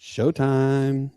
Showtime.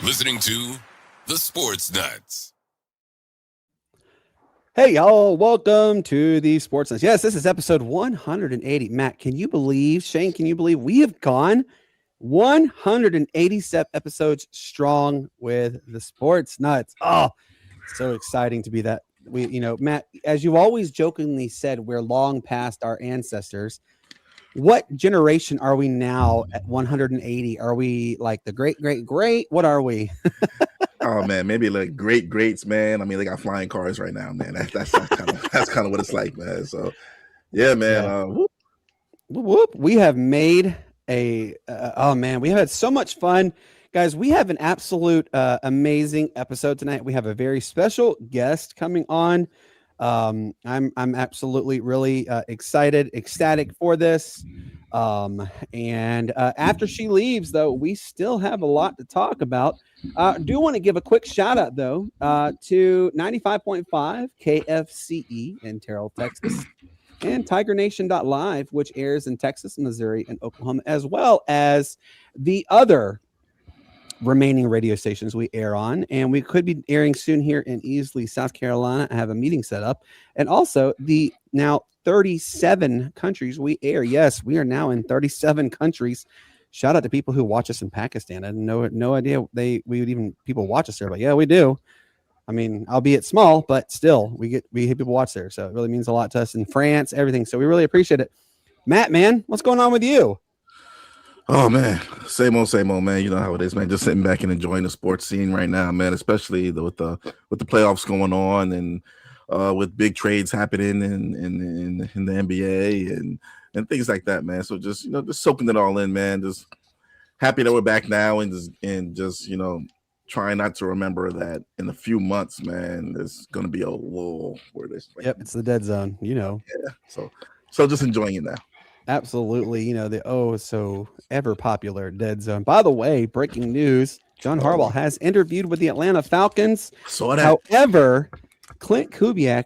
Listening to the Sportz Nutz. Hey, y'all. Welcome to the Sportz Nutz. Yes, this is episode 180. Matt, can you believe, Shane, can you believe we have gone 187 episodes strong with the Sportz Nutz? Oh, so exciting to be that. Matt, as you always jokingly said, we're long past our ancestors. What generation are we now at 180? Are we like the great? What are we? Oh man, maybe like greats, man. I mean, they got flying cars right now, man. That's kind of what it's like, man. So, yeah, man. Yeah. Whoop. We have made we have had so much fun, guys. We have an absolute amazing episode tonight. We have a very special guest coming on. I'm absolutely really excited, ecstatic for this. And after she leaves, though, we still have a lot to talk about. Do want to give a quick shout out, though, to 95.5 KFCE in Terrell, Texas, and TigerNation.live, which airs in Texas, Missouri, and Oklahoma, as well as the other remaining radio stations we air on, and we could be airing soon here in Easley, South Carolina. I have a meeting set up, and also the now 37 countries we air. Yes, we are now in 37 countries. Shout out to people who watch us in Pakistan. I had no idea people watch us there, but yeah, we do. I mean, albeit small, but still we hit people watch there, so it really means a lot to us in France, everything. So we really appreciate it. Matt, man, what's going on with you? Oh man, same old, man. You know how it is, man. Just sitting back and enjoying the sports scene right now, man. Especially with the playoffs going on and with big trades happening in the NBA and things like that, man. So just soaking it all in, man. Just happy that we're back now and just trying not to remember that in a few months, man, there's gonna be a lull where this. Yep, it's the dead zone, Yeah. So just enjoying it now. Absolutely, the so ever popular dead zone. By the way, breaking news: John Harbaugh has interviewed with the Atlanta Falcons. Saw that. However, Clint Kubiak,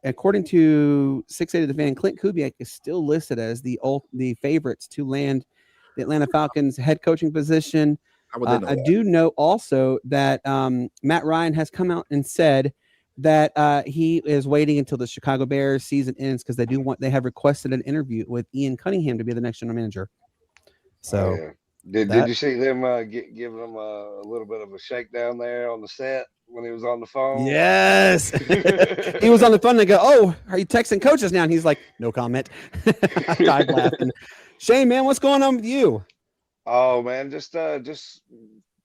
according to 680 The Fan, Clint Kubiak is still listed as the favorites to land the Atlanta Falcons head coaching position. I do know also that Matt Ryan has come out and said that he is waiting until the Chicago Bears season ends because they have requested an interview with Ian Cunningham to be the next general manager. So did you see them giving them a little bit of a shakedown there on the set when he was on the phone? Yes. He was on the phone and they go, "Oh, are you texting coaches now?" And he's like, "No comment." I died laughing. Shane, man, what's going on with you? Oh man, just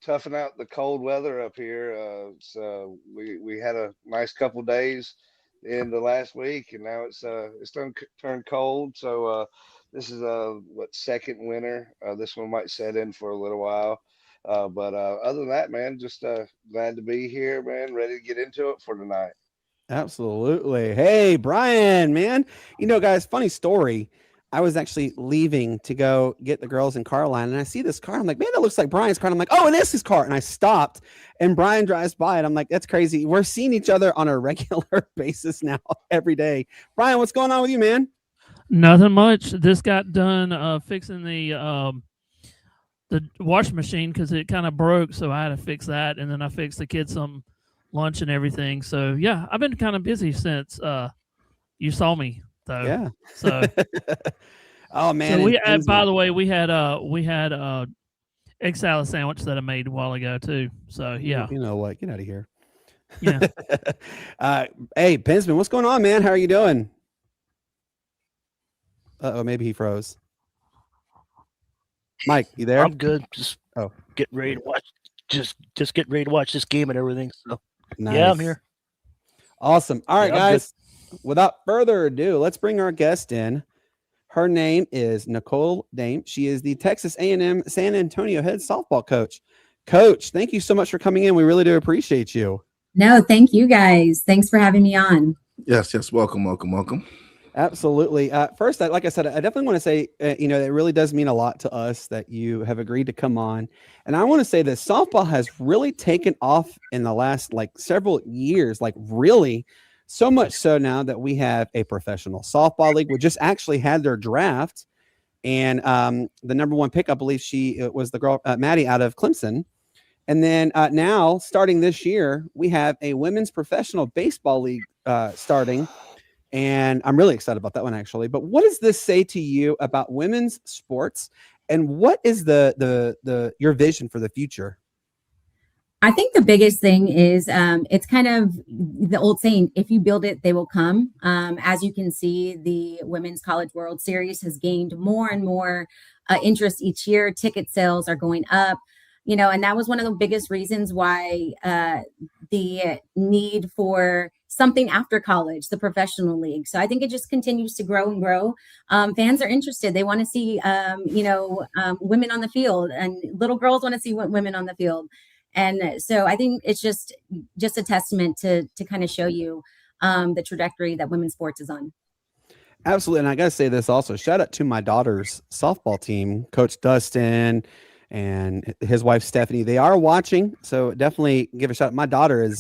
toughing out the cold weather up here. So we had a nice couple days in the last week, and now it's turned cold. So this is second winter. This one might set in for a little while. But other than that, man, just glad to be here, man. Ready to get into it for tonight. Absolutely. Hey, Brian, man. Guys, funny story. I was actually leaving to go get the girls in car line, and I see this car. I'm like, man, that looks like Brian's car. And I'm like, oh, it is his car. And I stopped, and Brian drives by, and I'm like, that's crazy. We're seeing each other on a regular basis now every day. Brian, what's going on with you, man? Nothing much. This got done fixing the washing machine because it kind of broke, so I had to fix that, and then I fixed the kids some lunch and everything. So yeah, I've been kind of busy since you saw me though. Yeah. So oh man. so we by the way, we had egg salad sandwich that I made a while ago too. So yeah. You know what? Get out of here. Yeah. Hey, Pensman, what's going on, man? How are you doing? Uh-oh, maybe he froze. Mike, you there? I'm good. Just getting ready to watch. Just getting ready to watch this game and everything. So Nice. yeah, I'm here. Awesome. All right, Yeah, guys. Without further ado, let's bring our guest in. Her name is Nicole Dame. She is the Texas A&M San Antonio head softball coach. Coach, thank you so much for coming in. We really do appreciate you. No, thank you guys. Thanks for having me on. Yes, welcome. Absolutely. First, like I said, I definitely want to say, it really does mean a lot to us that you have agreed to come on. And I want to say that softball has really taken off in the last several years, really so much so now that we have a professional softball league. We just actually had their draft, and the number one pick, I believe it was the girl, Maddie out of Clemson. And then now starting this year, we have a women's professional baseball league starting. And I'm really excited about that one, actually. But what does this say to you about women's sports, and what is your vision for the future? I think the biggest thing is it's kind of the old saying, if you build it, they will come. As you can see, the Women's College World Series has gained more and more interest each year. Ticket sales are going up, and that was one of the biggest reasons why the need for something after college, the professional league. So I think it just continues to grow and grow. Fans are interested. They want to see, women on the field, and little girls want to see women on the field. And so I think it's just a testament to kind of show you the trajectory that women's sports is on. Absolutely. And I got to say this also, shout out to my daughter's softball team, Coach Dustin and his wife, Stephanie. They are watching. So definitely give a shout. My daughter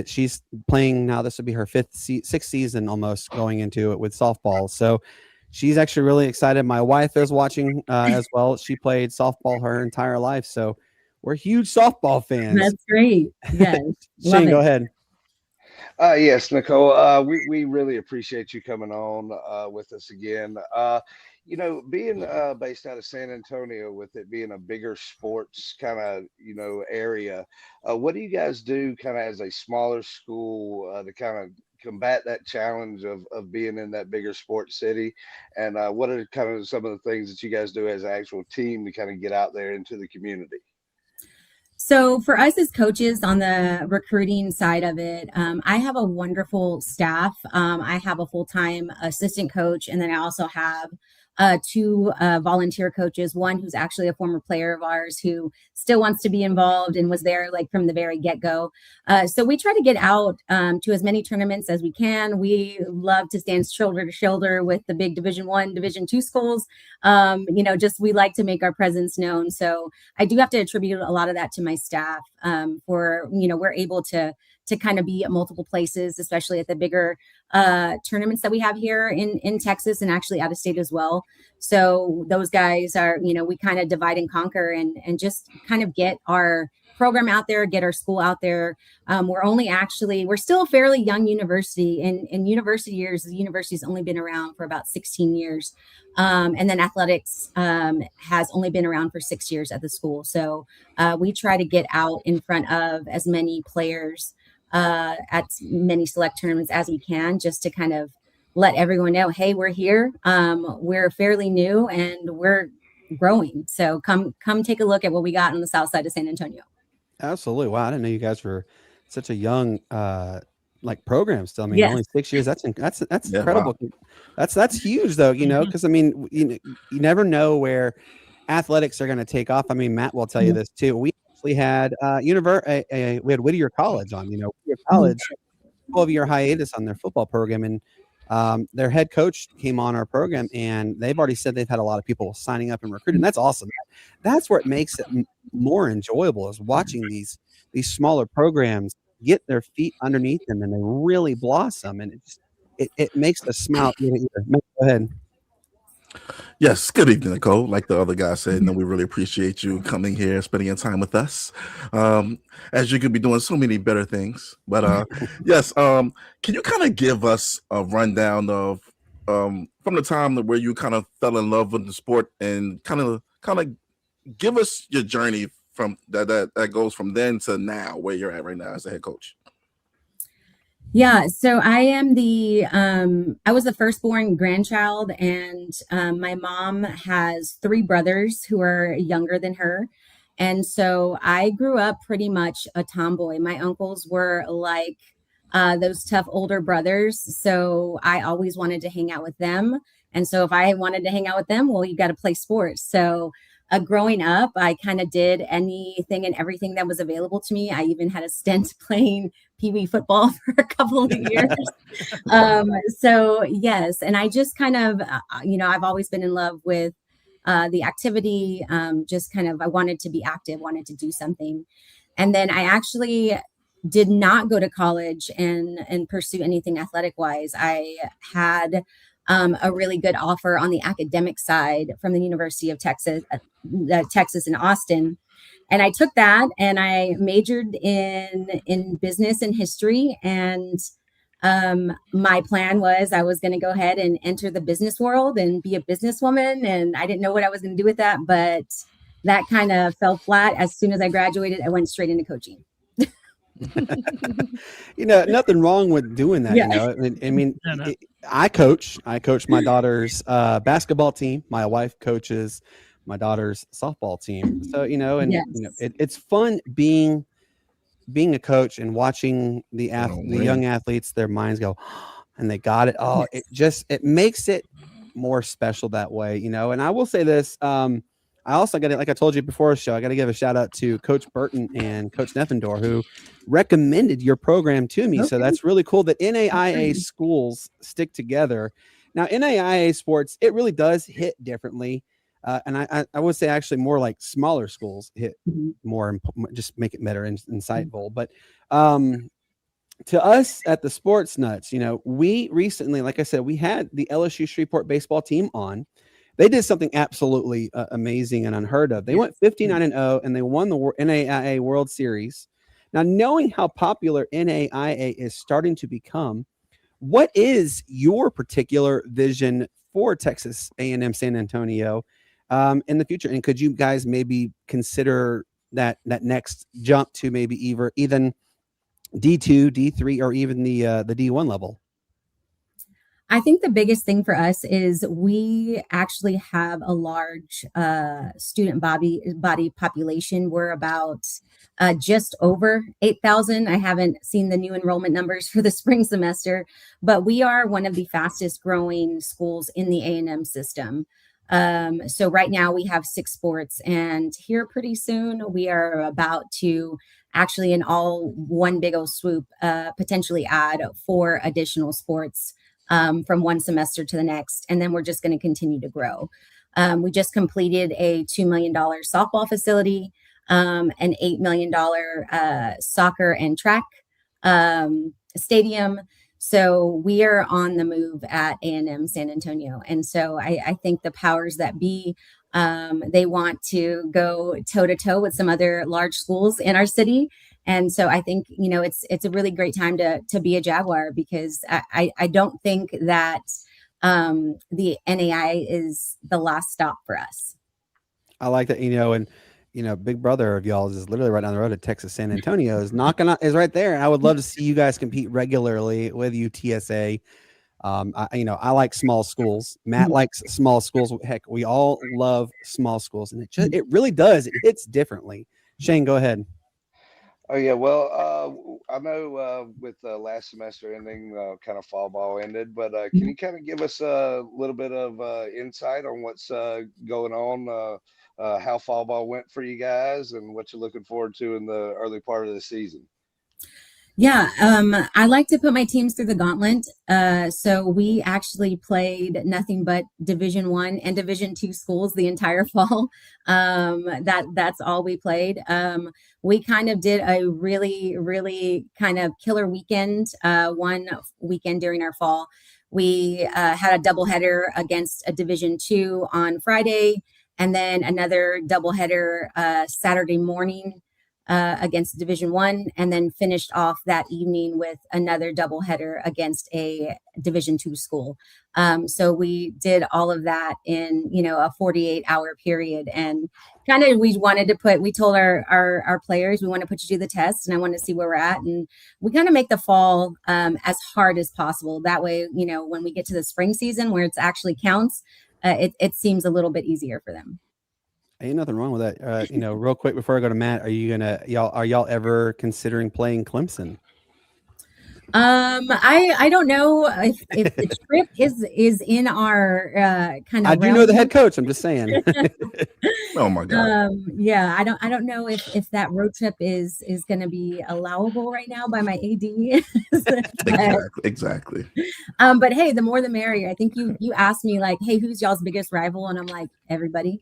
she's playing now. This would be her sixth season almost going into it with softball. So she's actually really excited. My wife is watching as well. She played softball her entire life. So we're huge softball fans. That's great. Yes. Shane, go ahead. Yes, Nicole, we really appreciate you coming on with us again. Being based out of San Antonio, with it being a bigger sports kind of, area, what do you guys do kind of as a smaller school to kind of combat that challenge of being in that bigger sports city? And what are kind of some of the things that you guys do as an actual team to kind of get out there into the community? So for us as coaches on the recruiting side of it, I have a wonderful staff. I have a full-time assistant coach, and then I also have two volunteer coaches, one who's actually a former player of ours who still wants to be involved and was there from the very get-go. So we try to get out to as many tournaments as we can. We love to stand shoulder to shoulder with the big Division I, Division II schools. We like to make our presence known. So I do have to attribute a lot of that to my staff we're able to kind of be at multiple places, especially at the bigger tournaments that we have here in Texas and actually out of state as well. So those guys are, we kind of divide and conquer and just kind of get our program out there, get our school out there. We're still a fairly young university. In university years, the university's only been around for about 16 years. And then athletics has only been around for 6 years at the school. So we try to get out in front of as many players at many select tournaments as we can, just to kind of let everyone know, hey, we're here. We're fairly new and we're growing. So come take a look at what we got on the south side of San Antonio. Absolutely. Wow. I didn't know you guys were such a young program still. I mean, Yes. only 6 years. That's Yeah, incredible. wow. That's huge though, because I mean, you never know where athletics are going to take off. I mean, Matt will tell you this too. We actually had we had Whittier College on, Whittier College 12-year hiatus on their football program, and their head coach came on our program, and they've already said they've had a lot of people signing up and recruiting. That's awesome. That's where it makes it more enjoyable, is watching these smaller programs get their feet underneath them and they really blossom, and it makes the smile ear to ear. Go ahead. Yes, good evening, Nicole. Like the other guy said, we really appreciate you coming here, spending your time with us. As you could be doing so many better things. But yes, can you kind of give us a rundown of from the time where you kind of fell in love with the sport, and kind of give us your journey from that goes from then to now, where you're at right now as a head coach? Yeah, so I was the firstborn grandchild, and my mom has three brothers who are younger than her. And so I grew up pretty much a tomboy. My uncles were like those tough older brothers. So I always wanted to hang out with them. And so if I wanted to hang out with them, well, you got to play sports. So growing up, I kind of did anything and everything that was available to me. I even had a stint playing Pee Wee football for a couple of years. So yes, and I just kind of, I've always been in love with the activity. Just kind of, I wanted to be active, wanted to do something. And then I actually did not go to college and pursue anything athletic wise. I had a really good offer on the academic side from the University of Texas in Austin. And I took that and I majored in business and history. And my plan was I was going to go ahead and enter the business world and be a businesswoman. And I didn't know what I was going to do with that, but that kind of fell flat. As soon as I graduated, I went straight into coaching. Nothing wrong with doing that. Yeah. I mean, I coach my daughter's basketball team. My wife coaches my daughter's softball team. So, Yes. It's fun being a coach and watching the young athletes, their minds go, and they got it. Oh, it makes it more special that way, And I will say this, I also got it, like I told you before the show, I got to give a shout out to Coach Burton and Coach Neffendor, who recommended your program to me. Okay. So that's really cool that NAIA schools stick together. Now, NAIA sports, it really does hit differently. And I would say actually more like smaller schools hit more, just make it better and insightful. But to us at the Sportz Nutz, we recently, like I said, we had the LSU Shreveport baseball team on. They did something absolutely amazing and unheard of. They went 59-0 and they won the NAIA World Series. Now, knowing how popular NAIA is starting to become, what is your particular vision for Texas A&M San Antonio in the future? And could you guys maybe consider that next jump to maybe even D2, D3, or even the D1 level? I think the biggest thing for us is we actually have a large student body population. We're about just over 8,000. I haven't seen the new enrollment numbers for the spring semester, but we are one of the fastest growing schools in the A&M system. So right now we have 6 sports, and here pretty soon we are about to actually in all one big old swoop potentially add 4 additional sports from one semester to the next. And then we're just going to continue to grow. We just completed a $2 million softball facility, an $8 million soccer and track stadium. So we are on the move at A&M San Antonio. And so I think the powers that be, they want to go toe to toe with some other large schools in our city. And so I think, it's a really great time to be a Jaguar, because I don't think that the NAI is the last stop for us. I like that, and big brother of y'all is literally right down the road at Texas San Antonio is right there. And I would love to see you guys compete regularly with UTSA. I like small schools. Matt likes small schools. Heck, we all love small schools, and it really does. It hits differently. Shane, go ahead. Oh yeah, well, I know with last semester ending, kind of fall ball ended, but can you kind of give us a little bit of insight on what's going on, how fall ball went for you guys, and what you're looking forward to in the early part of the season? Yeah, I like to put my teams through the gauntlet. So we actually played nothing but Division 1 and Division 2 schools the entire fall. That's all we played. We kind of did a really, really kind of killer weekend. One weekend during our fall, we had a doubleheader against a Division 2 on Friday, and then another doubleheader Saturday morning against Division 1, and then finished off that evening with another doubleheader against a Division 2 school. So we did all of that in a 48-hour period, and kind of we told our players we want to put you through the test, and I want to see where we're at, and we kind of make the fall as hard as possible. That way, when we get to the spring season where it's actually counts, it seems a little bit easier for them. Ain't nothing wrong with that. Real quick before I go to Matt, are y'all ever considering playing Clemson? I don't know if the trip is in our kind of. I do know the head coach. I'm just saying. Oh my God. Yeah, I don't know if that road trip is going to be allowable right now by my AD. Exactly. But hey, the more the merrier. I think you asked me like, hey, who's y'all's biggest rival? And I'm like, everybody.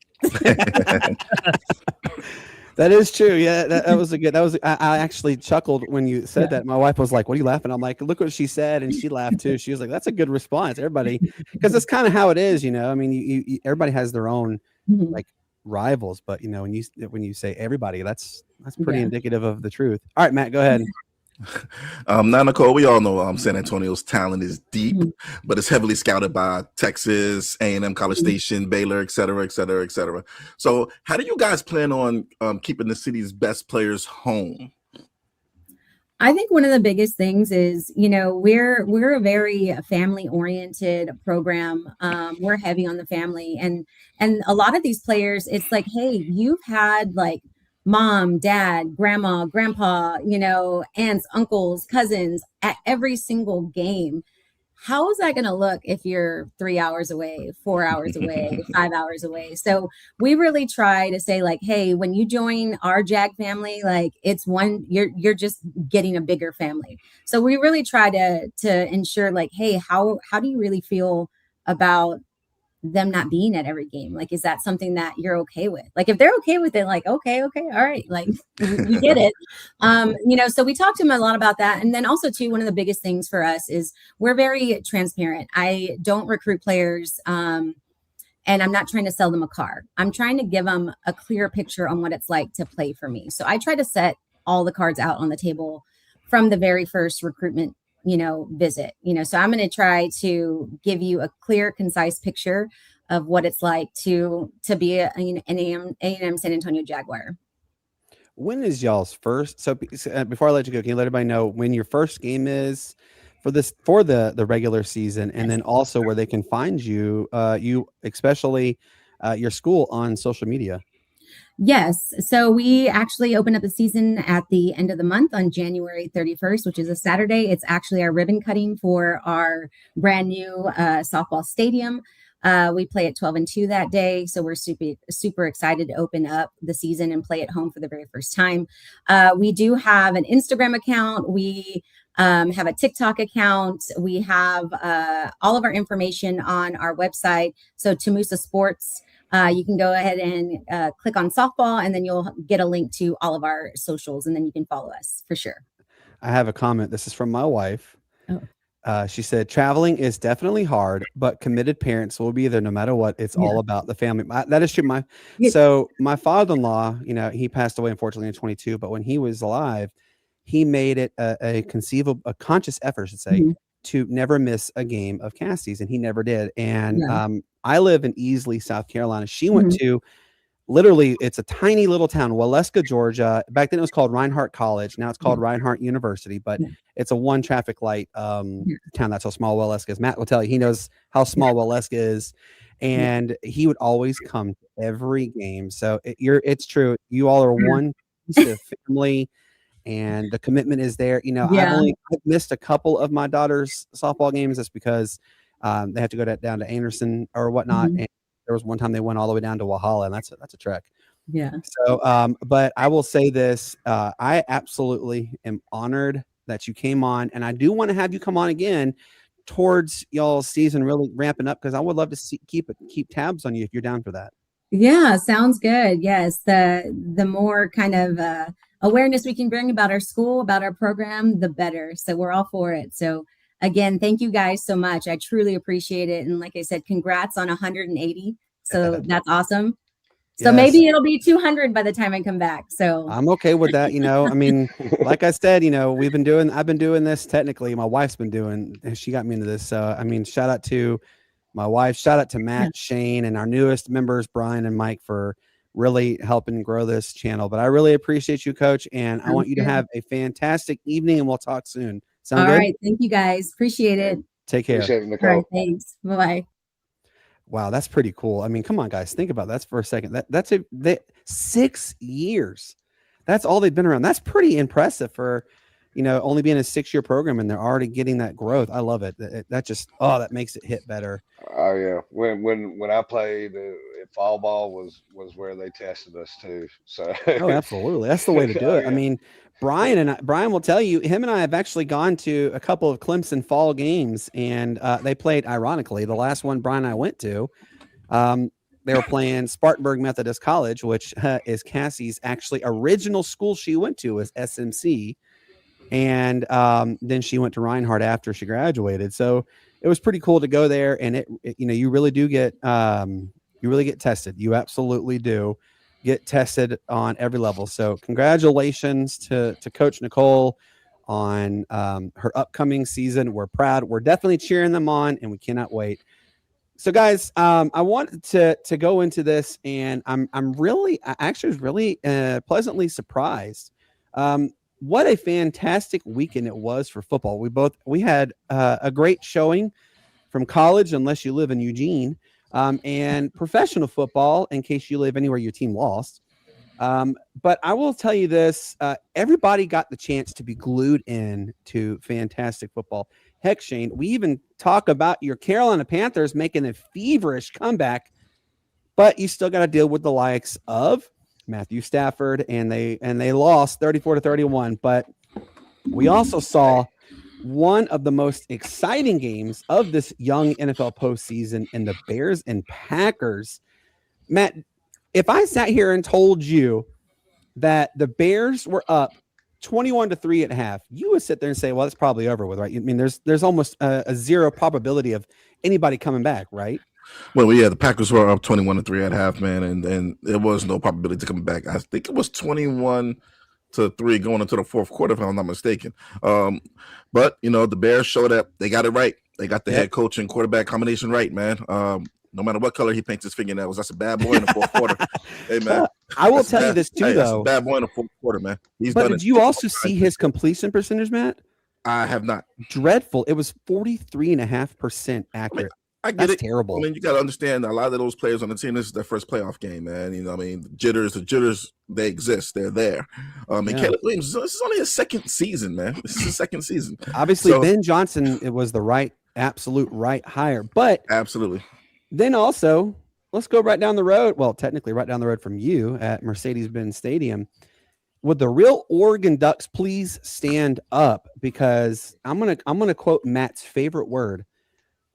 That is true. Yeah, that was a good. I actually chuckled when you said that. My wife was like, "What are you laughing?" I'm like, "Look what she said," and she laughed too. She was like, "That's a good response, everybody," because that's kind of how it is, I mean, you everybody has their own like rivals, but when you say everybody, that's pretty indicative of the truth. All right, Matt, go ahead. Now, Nicole, we all know San Antonio's talent is deep, but it's heavily scouted by Texas, A&M, College Station, Baylor, et cetera, et cetera, et cetera. So how do you guys plan on keeping the city's best players home? I think one of the biggest things is, we're a very family oriented program. We're heavy on the family, and a lot of these players, it's like, hey, you've had like mom, dad, grandma, grandpa, aunts, uncles, cousins at every single game. How is that going to look if you're 3 hours away, 4 hours away, 5 hours away? So we really try to say like, hey, when you join our Jag family, like you're just getting a bigger family. So we really try to ensure like, hey, how do you really feel about them not being at every game? Like, is that something that you're okay with? Like, if they're okay with it, like, okay, all right, like we get it. So we talked to them a lot about that. And then also too, one of the biggest things for us is we're very transparent. I don't recruit players and I'm not trying to sell them a car. I'm trying to give them a clear picture on what it's like to play for me. So I try to set all the cards out on the table from the very first recruitment visit. So I'm going to try to give you a clear, concise picture of what it's like to be an A&M San Antonio Jaguar. When is y'all's first? So before I let you go, can you let everybody know when your first game is for the regular season, and then also where they can find you, especially your school on social media? Yes. So we actually open up the season at the end of the month on January 31st, which is a Saturday. It's actually our ribbon cutting for our brand new softball stadium. We play at 12-2 that day. So we're super excited to open up the season and play at home for the very first time. We do have an Instagram account. We have a TikTok account. We have all of our information on our website. So Tamusa Sports. You can go ahead and click on softball, and then you'll get a link to all of our socials, and then you can follow us for sure. I have a comment. This is from my wife. Oh. She said, traveling is definitely hard, but committed parents will be there no matter what. It's all about the family. That is true. So my father-in-law, he passed away, unfortunately, in 22, but when he was alive, he made it a conscious effort, I should say, to never miss a game of Cassie's, and he never did. And I live in Easley, South Carolina. She went to literally, it's a tiny little town, Waleska, Georgia. Back then it was called Reinhardt College. Now it's called Reinhardt University, but it's a one traffic light town. That's how small Waleska is. Matt will tell you, he knows how small Waleska is. And he would always come to every game. So it's true. You all are one piece of family, and the commitment is there. I've missed a couple of my daughter's softball games. That's because they have to go down to Anderson or whatnot. And there was one time they went all the way down to Walhalla, and that's a trek. Yeah. So, but I will say this: I absolutely am honored that you came on, and I do want to have you come on again towards y'all's season really ramping up, because I would love to keep tabs on you if you're down for that. Yeah, sounds good. Yes, the more kind of awareness we can bring about our school, about our program, the better. So we're all for it. So again, thank you guys so much. I truly appreciate it. And like I said, congrats on 180. So that's awesome. So Yes. maybe it'll be 200 by the time I come back. So I'm okay with that. I mean, like I said, I've been doing this technically. My wife's been doing, and she got me into this. So, I mean, shout out to my wife, shout out to Matt, Shane, and our newest members, Brian and Mike, for really helping grow this channel. But I really appreciate you, Coach, and I want you to have a fantastic evening, and we'll talk soon. Sound good? All right. Thank you guys. Appreciate it. Take care. Appreciate it, Nicole. All right. Thanks. Bye-bye. Wow, that's pretty cool. I mean, come on, guys, think about that for a second. That's 6 years. That's all they've been around. That's pretty impressive for, only being a 6-year program, and they're already getting that growth. I love it. That makes it hit better. Oh yeah, when I played, fall ball was where they tested us too. So oh, absolutely, that's the way to do it. Yeah. I mean, Brian will tell you, him and I have actually gone to a couple of Clemson fall games, and they played, ironically, the last one Brian and I went to. They were playing Spartanburg Methodist College, which is Cassie's actually original school she went to, was SMC. And then she went to Reinhardt after she graduated. So it was pretty cool to go there. And you really do get, tested. You absolutely do get tested on every level. So congratulations to Coach Nicole on her upcoming season. We're proud. We're definitely cheering them on, and we cannot wait. So guys, I wanted to go into this, and I actually was really pleasantly surprised. What a fantastic weekend it was for football. We had a great showing from college, unless you live in Eugene, and professional football, in case you live anywhere your team lost. But I will tell you this, everybody got the chance to be glued in to fantastic football. Heck, Shane, we even talk about your Carolina Panthers making a feverish comeback, but you still got to deal with the likes of Matthew Stafford, and they lost 34-31. But we also saw one of the most exciting games of this young NFL postseason in the Bears and Packers. Matt, if I sat here and told you that the Bears were up 21-3 at half, you would sit there and say, well, it's probably over with, right? I mean, there's almost a zero probability of anybody coming back, right? Well, yeah, the Packers were up 21-3 at half, man, and there was no probability to come back. I think it was 21-3 going into the fourth quarter, if I'm not mistaken. But the Bears showed that they got it right. They got the head coach and quarterback combination right, man. No matter what color he paints his fingernails, that's a bad boy in the fourth quarter. Hey, man. I will tell you this too, though. That's a bad boy in the fourth quarter, man. But did you also see his completion percentage, Matt? I have not. Dreadful. It was 43.5% accurate. I get That's it. terrible. I mean, you got to understand, a lot of those players on the team, this is their first playoff game, man. The jitters, they exist. They're there. And Caleb Williams, this is only his second season, man. This is his second season. Obviously, Ben Johnson, it was the absolute right hire. But absolutely. Then also, let's go right down the road. Well, technically right down the road from you at Mercedes-Benz Stadium. Would the real Oregon Ducks please stand up? Because I'm gonna quote Matt's favorite word.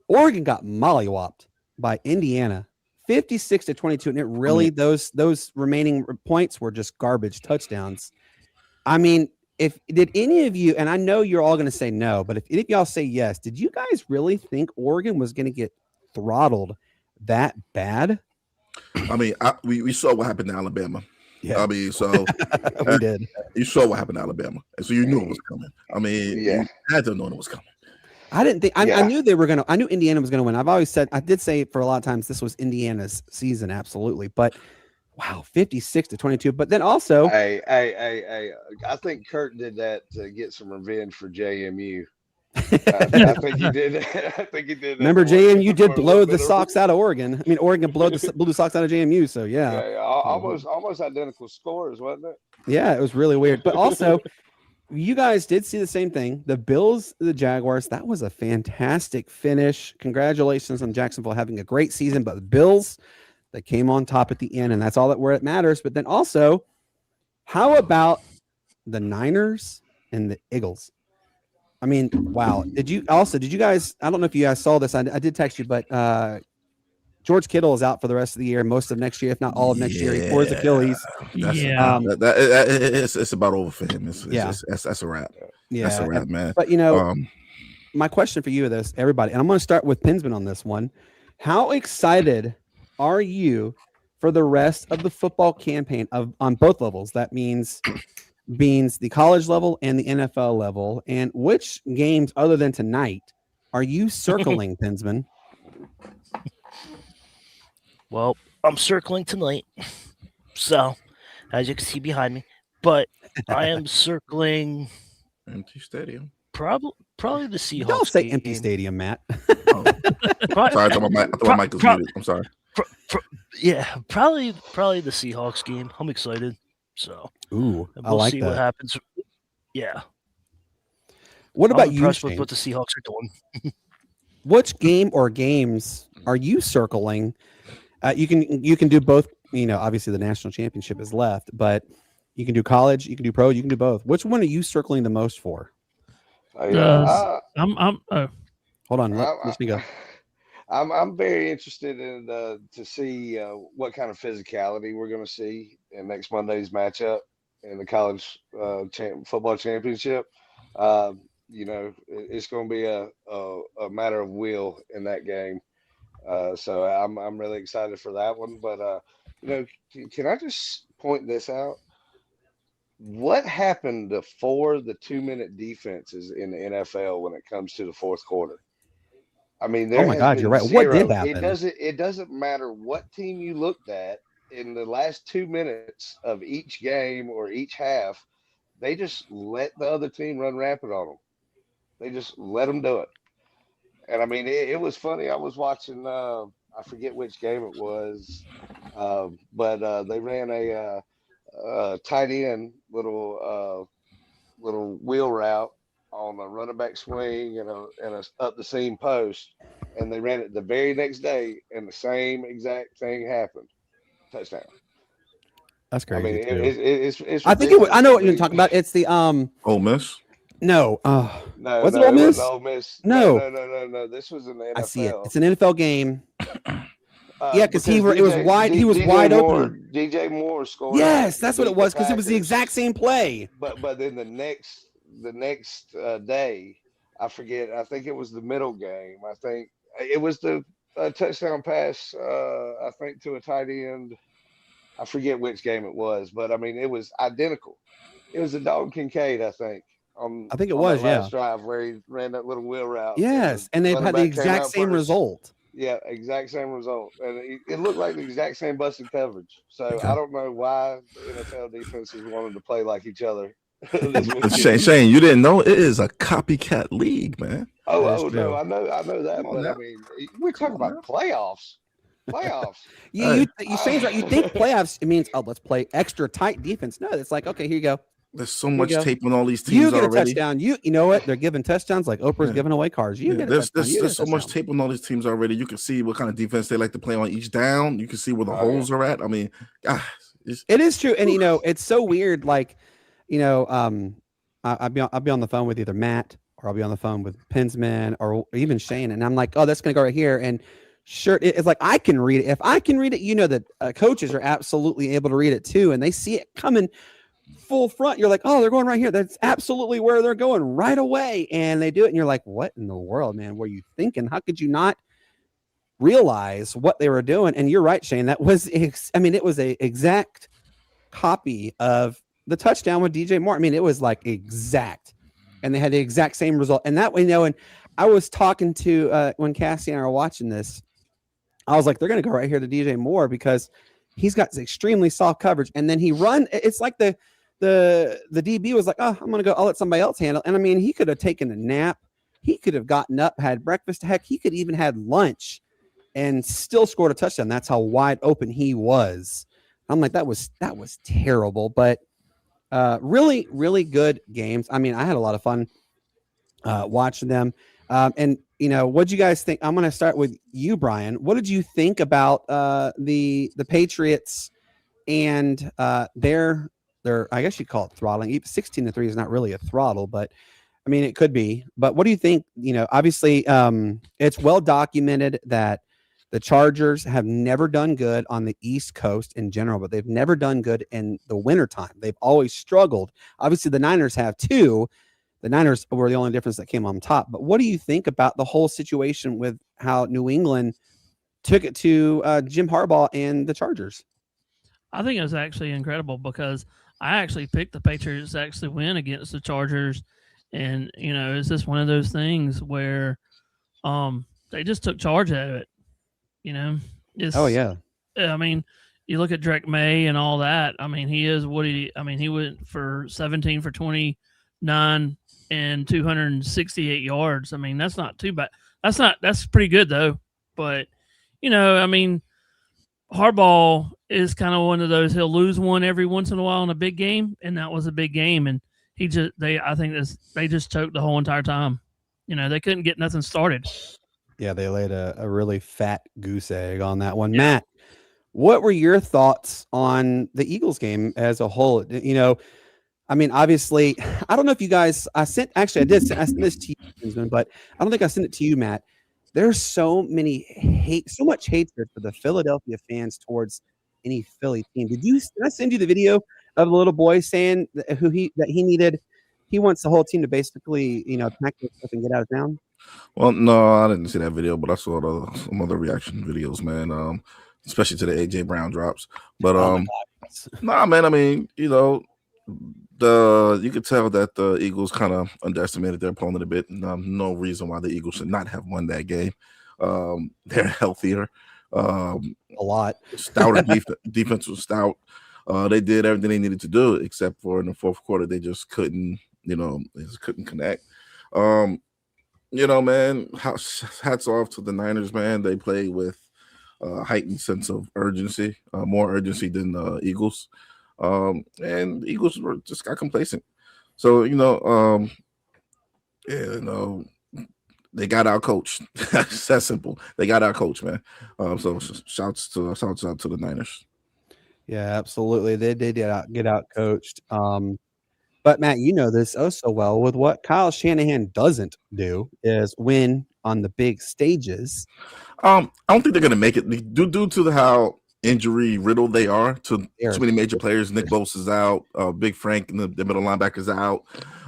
Oregon got mollywopped by Indiana, 56-22, and it really those remaining points were just garbage touchdowns. I mean, did any of you, and I know you're all going to say no, but if any of y'all say yes, did you guys really think Oregon was going to get throttled that bad? I mean, we saw what happened to Alabama. Yeah. I mean, so we did. You saw what happened to Alabama, and so you knew it was coming. I mean, you had to know it was coming. I didn't think. I knew they were gonna. I knew Indiana was gonna win. I did say for a lot of times this was Indiana's season, absolutely. But wow, 56-22. But then also, I think Kurt did that to get some revenge for JMU. I think he did. I think he did. Remember, JMU did blow the socks out of Oregon. I mean, Oregon blew the socks out of JMU. So yeah, almost identical scores, wasn't it? Yeah, it was really weird. But also, you guys did see the same thing. The Bills, the Jaguars. That was a fantastic finish. Congratulations on Jacksonville having a great season. But the Bills, they came on top at the end, and that's all that where it matters. But then also, how about the Niners and the Eagles? I mean, wow. Did you guys, I don't know if you guys saw this. I did text you, but George Kittle is out for the rest of the year, most of next year, if not all of next year. He tore his Achilles. That's Yeah. it's about over for him. That's a wrap. Yeah. That's a wrap, man. But my question for you is, everybody, and I'm going to start with Pinsman on this one. How excited are you for the rest of the football campaign on both levels? That means the college level and the NFL level. And which games other than tonight are you circling, Pinsman? Well, I'm circling tonight, so as you can see behind me, but I am circling empty stadium. probably the Seahawks. Don't say game. empty stadium, Matt. Pro- Sorry, I thought my mic was muted. I'm sorry. Yeah, probably the Seahawks game. I'm excited. So Ooh, and I we'll like see that. what happens. Yeah. What about I'm you, impressed with Shane? what the Seahawks are doing. Which game or games are you circling? You can do both. Obviously the national championship is left, but you can do college, you can do pro, you can do both. Which one are you circling the most for? I'm Hold on, let me go. I'm very interested in to see what kind of physicality we're going to see in next Monday's matchup in the college football championship. It's going to be a matter of will in that game. So I'm really excited for that one. But can I just point this out? What happened before the 2-minute defenses in the NFL when it comes to the fourth quarter? I mean, there Oh my has God, been you're right. zero. What did happen? It doesn't matter what team you looked at in the last 2 minutes of each game or each half. They just let the other team run rampant on them. They just let them do it. And I mean, it was funny. I was watching. I forget which game it was, but they ran a tight end little wheel route on a running back swing and a up the seam post, and they ran it the very next day, and the same exact thing happened. Touchdown. That's I crazy. mean, too. it's I think it was, I know what you're talking about. It's the Ole Miss. No. No, was no, it Ole Miss? Ole Miss. No. No. This was in the NFL. I see it. It's an NFL game. Yeah, because it was wide. He was DJ wide Moore, open. DJ Moore scored. Yes, that's what it was, because it was the Packers. exact same play. But then the next day, I forget. I think it was the middle game. I think it was the touchdown pass. I think to a tight end. I forget which game it was, but I mean it was identical. It was a Dalton Kincaid, I think. I think it on was, that last drive where he ran that little wheel route. Yes, and they've running had the back came exact out same first. result. Yeah, exact same result, and it looked like the exact same busted coverage. So Okay. I don't know why the NFL defenses wanted to play like each other. Shane, you didn't know it is a copycat league, man. Oh true. no, I know that, Come on but now. I mean, we're talking about playoffs. Yeah, you Shane's right. You think playoffs, it means, let's play extra tight defense. No, it's like, okay, here you go. There's so much go. tape on all these You teams get a already. touchdown. You know what? They're giving touchdowns like Oprah's giving away cars. You get a touchdown. There's so much tape on all these teams already. You can see what kind of defense they like to play on each down. You can see where the holes are at. I mean, it is true, and it's so weird. Like, I'll be on the phone with either Matt or I'll be on the phone with Pinsman or even Shane, and I'm like, oh, that's gonna go right here, and sure, it's like I can read it. If I can read it, that coaches are absolutely able to read it too, and they see it coming full front. You're like, oh, they're going right here. That's absolutely where they're going right away, and they do it, and you're like, what in the world, man? Were you thinking? How could you not realize what they were doing? And you're right, Shane. That was, it was a exact copy of the touchdown with DJ Moore. I mean, it was like exact, and they had the exact same result. And that way, and I was talking to when Cassie and I were watching this, I was like, they're going to go right here to DJ Moore because he's got extremely soft coverage. And then he run. It's like the DB was like, oh, I'm going to go. I'll let somebody else handle. And I mean, he could have taken a nap. He could have gotten up, had breakfast. Heck, he could even had lunch and still scored a touchdown. That's how wide open he was. I'm like, that was terrible, but really, really good games. I mean, I had a lot of fun watching them. And what'd you guys think? I'm going to start with you, Brian. What did you think about the Patriots and their I guess you call it throttling? 16-3 is not really a throttle, but I mean, it could be, but what do you think? Obviously, it's well documented that the Chargers have never done good on the East Coast in general, but they've never done good in the wintertime. They've always struggled. Obviously, the Niners have too. The Niners were the only difference that came on top. But what do you think about the whole situation with how New England took it to Jim Harbaugh and the Chargers? I think it was actually incredible because I actually picked the Patriots to actually win against the Chargers. And, it's just one of those things where they just took charge of it. Oh, yeah. I mean, you look at Drake May and all that. I mean, he went for 17 for 29 and 268 yards. I mean, that's not too bad. That's pretty good though. But, I mean, Harbaugh is kind of one of those, he'll lose one every once in a while in a big game. And that was a big game. And they just choked the whole entire time. They couldn't get nothing started. Yeah, they laid a really fat goose egg on that one. Yeah. Matt, what were your thoughts on the Eagles game as a whole? I mean, obviously, I don't know if you guys, I sent this to you, but I don't think I sent it to you, Matt. There's so much hatred for the Philadelphia fans towards any Philly team. Did I send you the video of the little boy saying he wants the whole team to basically, pack their stuff and get out of town? Well, no, I didn't see that video, but I saw some other reaction videos, man. Especially to the AJ Brown drops. But nah, man. I mean, you could tell that the Eagles kind of underestimated their opponent a bit. No reason why the Eagles should not have won that game. They're healthier. A lot. Stouter defense was stout. They did everything they needed to do, except for in the fourth quarter, they just couldn't, connect. Man, hats off to the Niners, man. They play with a heightened sense of urgency, more urgency than the Eagles. And the Eagles just got complacent. So, they got out coached. It's that simple. They got out coached, man. So shouts out to the Niners. Yeah, absolutely. They did get out coached. But Matt, you know this oh so well. With what Kyle Shanahan doesn't do is win on the big stages. I don't think they're going to make it due to how injury riddled they are to too many major players. Nick Bosa's out. Big Frank and the middle linebackers out.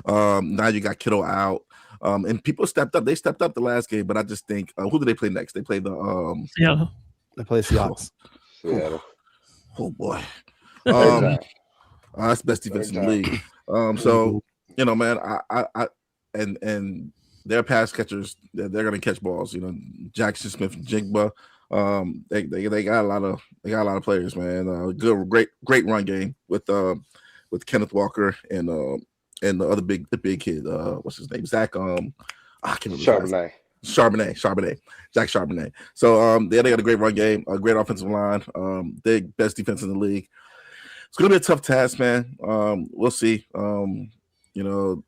Now you got Kittle out. And people stepped up. They stepped up the last game, but I just think who do they play next? They play the They play the Seahawks. Seattle. Oh boy. That's the best defense in the league. So man, I and their pass catchers, they're gonna catch balls. Jackson Smith and Jigba. They got a lot of players, man. Great run game with Kenneth Walker and the other big kid. What's his name? Zach. I can't remember. Charbonnet. Zach Charbonnet. So they got a great run game, a great offensive line. They best defense in the league. It's gonna be a tough task, man. We'll see. They only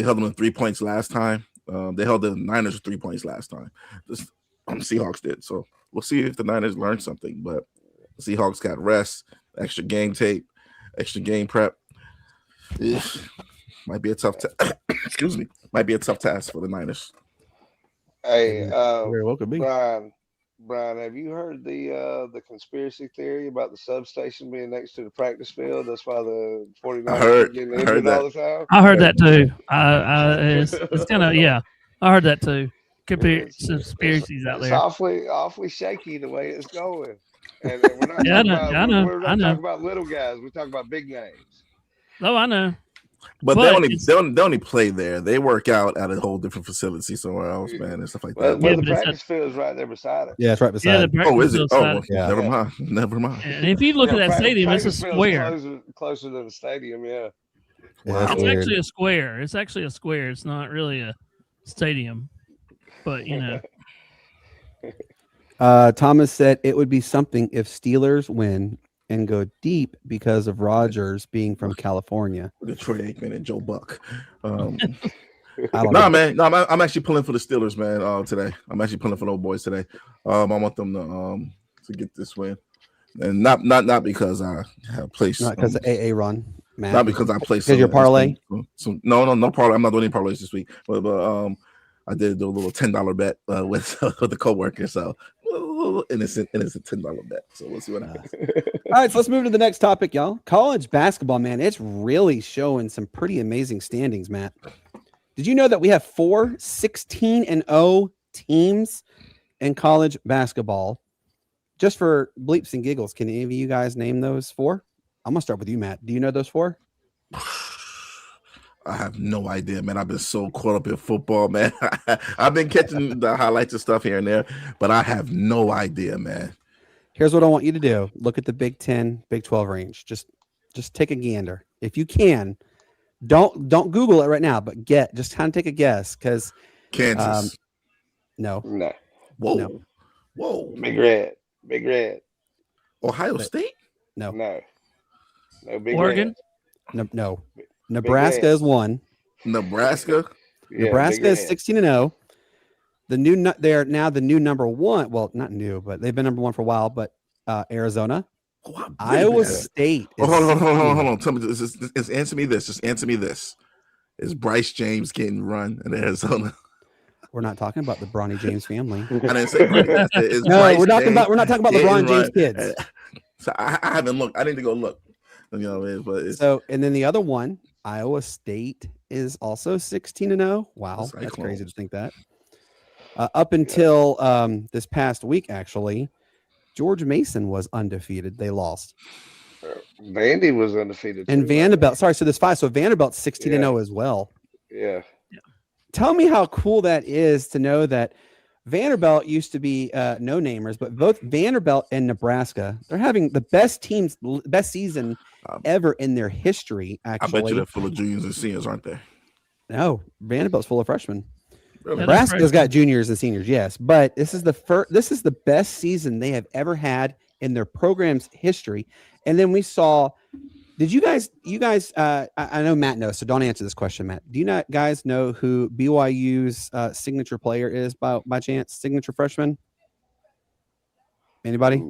held them in 3 points last time. They held the Niners with 3 points last time. The Seahawks did. So we'll see if the Niners learn something. But the Seahawks got rest, extra game tape, extra game prep. Might be a tough excuse me. Might be a tough task for the Niners. Hey, very well could be. Brian, have you heard the conspiracy theory about the substation being next to the practice field? That's why the 49ers are getting injured all the time. I heard that too. It's kind of I heard that too. Could be conspiracies out there. It's awfully shaky the way it's going. And we're not talking about little guys. We're talking about big names. Oh, I know. But they only play there. They work out at a whole different facility somewhere else, man, and stuff like that. Well, the practice field is right there beside it. Yeah, it's right beside it. Oh, is it? Oh, yeah. Never mind. And if you look at that stadium, it's a square. Closer to the stadium, yeah. Wow. It's actually a square. It's not really a stadium, but Thomas said it would be something if Steelers win and go deep because of Rodgers being from California. Troy Aikman and Joe Buck. Man. No, I'm actually pulling for the Steelers, man. Today, I'm actually pulling for those boys today. I want them to get this win, and not because I have placed. Not because of AA run. Matt? Not because I play Because your parlay. No parlay. I'm not doing any parlays this week. But I did do a little $10 bet with with a coworker. So a little innocent $10 bet. So we'll see what happens. All right, so let's move to the next topic, y'all. College basketball, man. It's really showing some pretty amazing standings, Matt. Did you know that we have 4 16-0 teams in college basketball? Just for bleeps and giggles, can any of you guys name those 4? I'm gonna start with you, Matt. Do you know those 4? I have no idea, man. I've been so caught up in football, man. I've been catching the highlights and stuff here and there, but I have no idea, man. Here's what I want you to do. Look at the Big 10, Big 12 range. Just take a gander. If you can, don't Google it right now, but just kind of take a guess, because Kansas. No. Whoa. No. Whoa. Big Red. Ohio State? No. No, Big Oregon? Red. No. Nebraska is 1. Nebraska? Yeah, Nebraska Big is Red. 16-0. They're now the new number 1. Well, not new, but they've been number 1 for a while. But Arizona, Iowa State. Hold on. Tell me this. Just answer me this. Just answer me this. Is Bryce James getting run in Arizona? We're not talking about the Bronny James family. I didn't say Bryce. We're not talking about LeBron James kids. So I haven't looked. I need to go look. You know what I mean? But So, and then the other one, Iowa State, is also 16-0. Wow, that's crazy to think that. Up until this past week, actually, George Mason was undefeated. They lost. Vandy was undefeated. And Vanderbilt, sorry, so there's 5. So Vanderbilt's 16-0 as well. Yeah. Tell me how cool that is to know that Vanderbilt used to be no-namers, but both Vanderbilt and Nebraska, they're having the best season ever in their history, actually. I bet you they're full of juniors and seniors, aren't they? No, Vanderbilt's full of freshmen. Really? Nebraska's got juniors and seniors, yes, but this is the best season they have ever had in their program's history. And then we saw, did you guys, I know Matt knows, so don't answer this question, Matt. Do you guys know who BYU's signature player is by chance? Signature freshman? Anybody?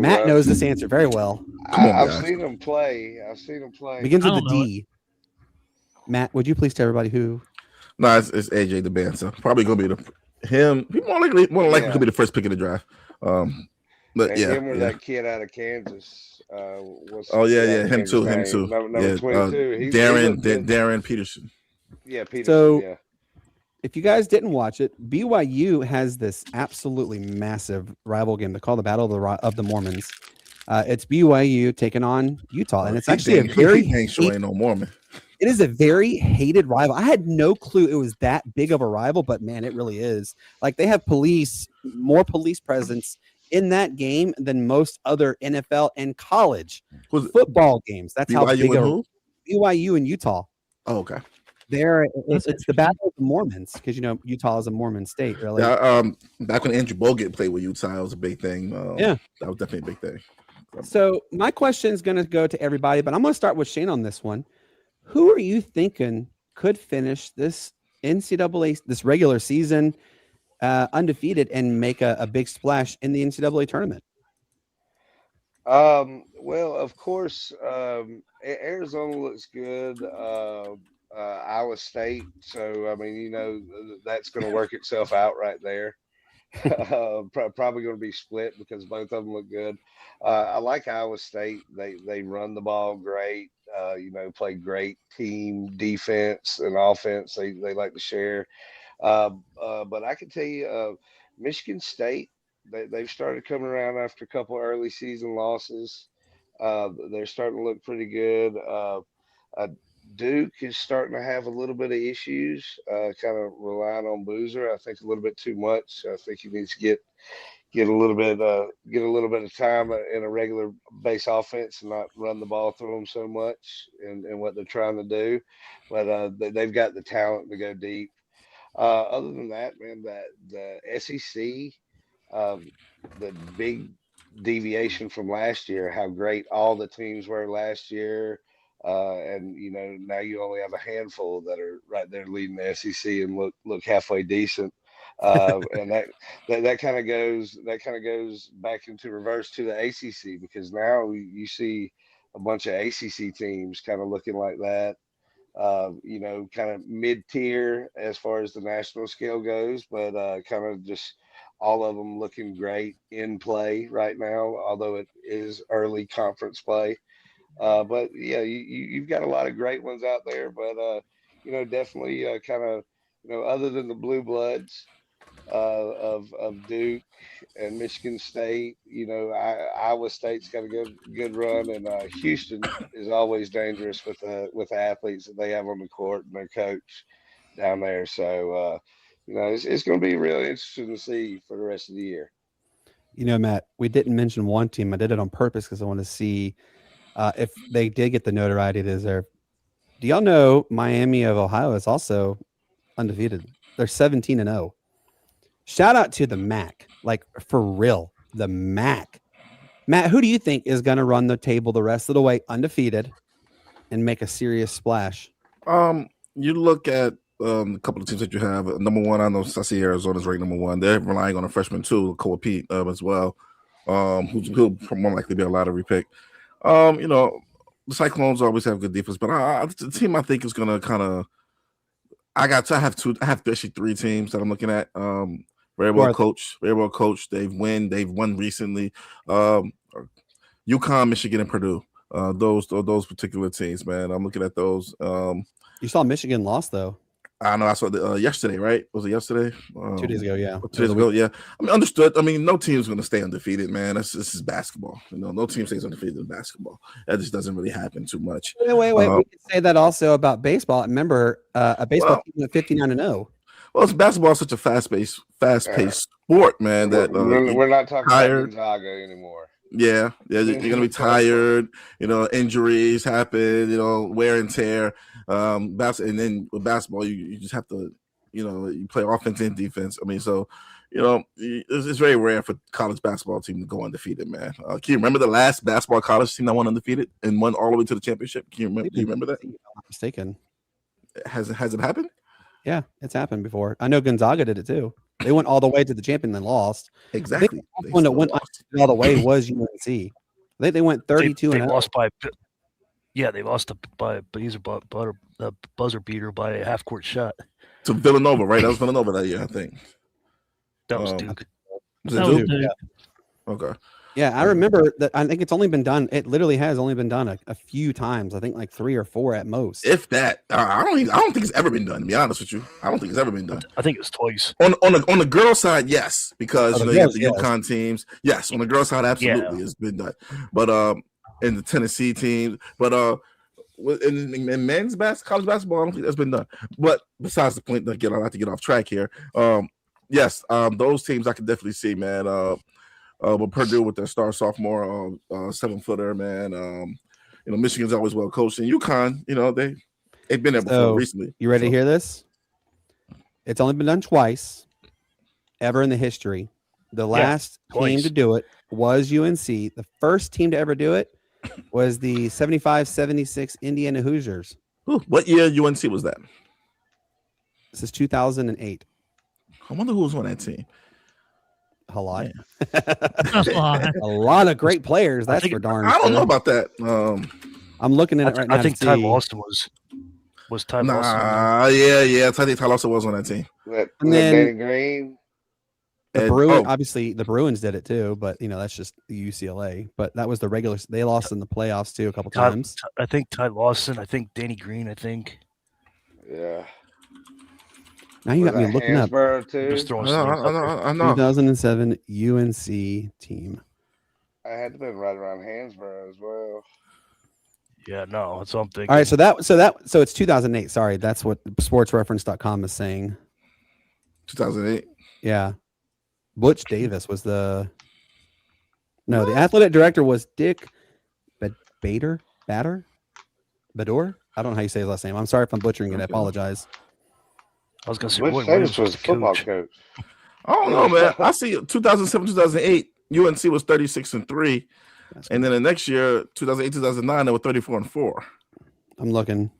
Matt knows this answer very well. I've seen him play. Begins with the D. Matt, would you please tell everybody who? No, it's AJ DeBanza. Probably gonna be him. He more likely could be the first pick of the draft. But him or that kid out of Kansas. Him too. Number 22. Darren Peterson. Yeah, Peterson. So, if you guys didn't watch it, BYU has this absolutely massive rival game. They call the Battle of the Mormons. It's BYU taking on Utah, and it's actually ain't no Mormon. It is a very hated rival. I had no clue it was that big of a rival, but man, it really is. Like, they have more police presence in that game than most other NFL and college football games. That's how big BYU and Utah. Oh, okay. It's the Battle of the Mormons, because Utah is a Mormon state, really. Yeah, back when Andrew Bogut played with Utah, it was a big thing. That was definitely a big thing. So my question is going to go to everybody, but I'm going to start with Shane on this one. Who are you thinking could finish this NCAA, this regular season, undefeated and make a big splash in the NCAA tournament? Well, of course, Arizona looks good. Iowa State. So, I mean, that's going to work itself out right there. Probably going to be split because both of them look good. I like Iowa State. They run the ball great. Play great team defense and offense. They like to share. But I can tell you, Michigan State, they've started coming around after a couple of early season losses. They're starting to look pretty good. Duke is starting to have a little bit of issues, kind of relying on Boozer. I think a little bit too much. I think he needs to get a little bit of time in a regular base offense and not run the ball through them so much in what they're trying to do. But they've got the talent to go deep. Other than that, man, the SEC, the big deviation from last year, how great all the teams were last year. And now you only have a handful that are right there leading the SEC and look halfway decent. And that kind of goes back into reverse to the ACC, because now you see a bunch of ACC teams kind of looking like that. Kind of mid-tier as far as the national scale goes, but kind of just all of them looking great in play right now, although it is early conference play. But yeah, you've got a lot of great ones out there, but definitely kind of, other than the blue bloods of Duke and Michigan State, Iowa State's got a good run, and Houston is always dangerous with the athletes that they have on the court and their coach down there. So it's going to be really interesting to see for the rest of the year. Matt, we didn't mention one team. I did it on purpose because I want to see if they did get the notoriety they deserve. Do y'all know Miami of Ohio is also undefeated? They're 17-0. Shout out to the MAC, like for real, the MAC. Matt, who do you think is going to run the table the rest of the way undefeated and make a serious splash? You look at a couple of teams that you have. Number one, I see Arizona's ranked number one. They're relying on a freshman too, Koa Pete as well, who'll more likely be a lottery pick. The Cyclones always have good defense, but the team I think is going to kind of. I have actually three teams that I'm looking at. Very well coached. They've won recently. UConn, Michigan, and Purdue. Those particular teams, man. I'm looking at those. You saw Michigan lost though. I know. I saw yesterday, right? Was it yesterday? 2 days ago, yeah. 2 days ago, yeah. I mean, understood. I mean, no team's going to stay undefeated, man. This is basketball. No team stays undefeated in basketball. That just doesn't really happen too much. Wait. We can say that also about baseball. Remember, a baseball team at 59-0. Well, basketball is such a fast-paced sport, man. That we're not talking about Gonzaga anymore. Yeah, you're gonna be tired. Injuries happen. Wear and tear. And then with basketball, you just have to, you play offense and defense. I mean, so it's very rare for college basketball team to go undefeated, man. Can you remember the last basketball college team that won undefeated and won all the way to the championship? Can you remember? Do you remember that? If I'm not mistaken. Has it happened? Yeah, it's happened before. I know Gonzaga did it too. They went all the way to the champion and then lost. Exactly. The one that went all the way was UNC. I think they went 32 they and lost by. Yeah, they lost by the buzzer beater by a half court shot to Villanova, right? That was Villanova that year, I think. That was Duke. Was it Duke? Yeah. Okay. Yeah, I remember that. I think it's only been done. It literally has only been done a few times. I think like 3 or 4 at most. If that, I don't think it's ever been done. To be honest with you, I don't think it's ever been done. I think it was twice. On the girls' side, yes, because you have the UConn teams. Yes, on the girls' side, absolutely, it's been done. But in the Tennessee teams, but in men's college basketball, I don't think that's been done. But besides the point, I like to get off track here. Yes, those teams I can definitely see, man. But Purdue with their star sophomore 7-footer, man. Michigan's always well coached, and UConn, they've been there before recently. You ready to hear this? It's only been done twice, ever in the history. The last team to do it was UNC. The first team to ever do it was the 75-76 Indiana Hoosiers. Ooh, what year UNC was that? This is 2008. I wonder who was on that team. A lot. A lot of great players. That's for darn sure. I don't know about that. I'm looking at it right now. I think Ty Lawson was Ty Lawson. Yeah. I think Ty Lawson was on that team. And then Danny Green. Obviously the Bruins did it too, but that's just UCLA. But that was the regular. They lost in the playoffs too a couple times. I think Ty Lawson. I think Danny Green. I think. Yeah. Now you got me looking up. Too? Just throwing I know. 2007 UNC team. I had to been right around Hansborough as well. Yeah, no, that's what I'm thinking. All right, so it's 2008. Sorry, that's what sportsreference.com is saying. 2008. Yeah. Butch Davis was the athletic director was Dick Bader? Bador? I don't know how you say his last name. I'm sorry if I'm butchering it. I apologize. I was going to say, Butch Davis was the football coach. I don't know, man. I see 2007, 2008, UNC was 36-3. And then the next year, 2008, 2009, they were 34-4. I'm looking.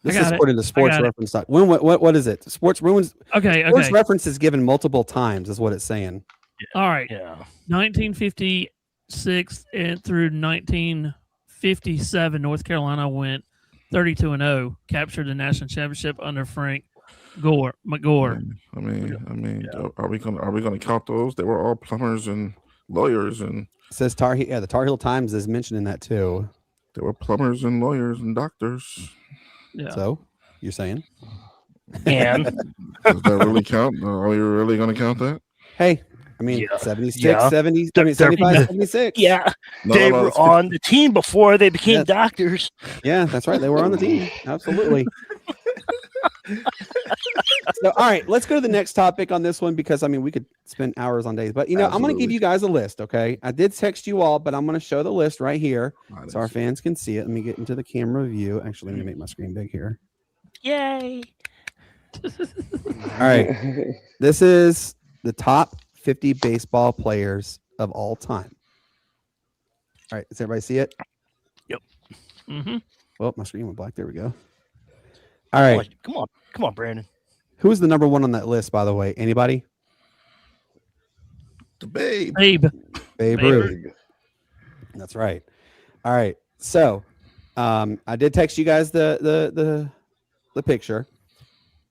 This is according to Sports Reference. What is it? Sports Ruins. Okay. Sports Reference is given multiple times, is what it's saying. All right. Yeah. 1956 and through 19 1957, North Carolina went 32-0, captured the national championship under Frank McGore. I mean, are we gonna count those? They were all plumbers and lawyers, and It says the Tar Heel Times is mentioning that too. they were plumbers and lawyers and doctors. Yeah. So you're saying, And Does that really count? Are we really gonna count that? hey, I mean, Yeah. 76, Yeah. 70, I mean, 75, 76. yeah, No, they no, were it's on the team before they became Yes. doctors. Yeah, that's right. They were on the team. Absolutely. So, all right, let's go to the next topic on this one because I mean we could spend hours on days, but I'm going to give Absolutely. you guys a list. Okay, I did text you all, but I'm going to show the list right here so our fans can see it. Let me get into the camera view. Actually, let me make my screen big here. Yay! All right, this is the top 50 baseball players of all time. All right, does everybody see it? Mm-hmm. Well, my screen went black. There we go. All right, Come on, Brandon. who's the number one on that list? By the way, anybody? The Babe. Babe. Babe Babe Ruth. That's right. All right. So, I did text you guys the picture.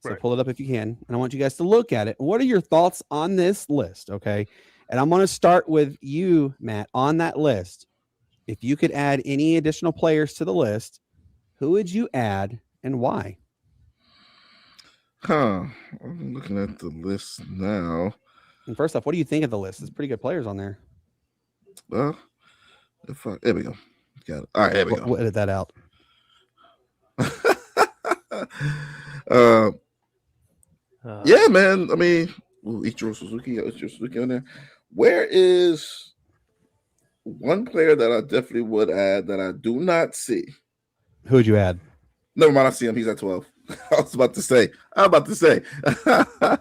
So Right. pull it up if you can, and I want you guys to look at it. What are your thoughts on this list? Okay, and I'm going to start with you, Matt. On that list, if you could add any additional players to the list, who would you add and why? Huh. I'm looking at the list now. And first off, what do you think of the list? There's pretty good players on there. Well, there we go. Got it. All right, there we go. We'll edit that out. Yeah, man. I mean, Ichiro Suzuki on there. Where is one player that I definitely would add that I do not see? Who would you add? Never mind, I see him. He's at 12. I was about to say. You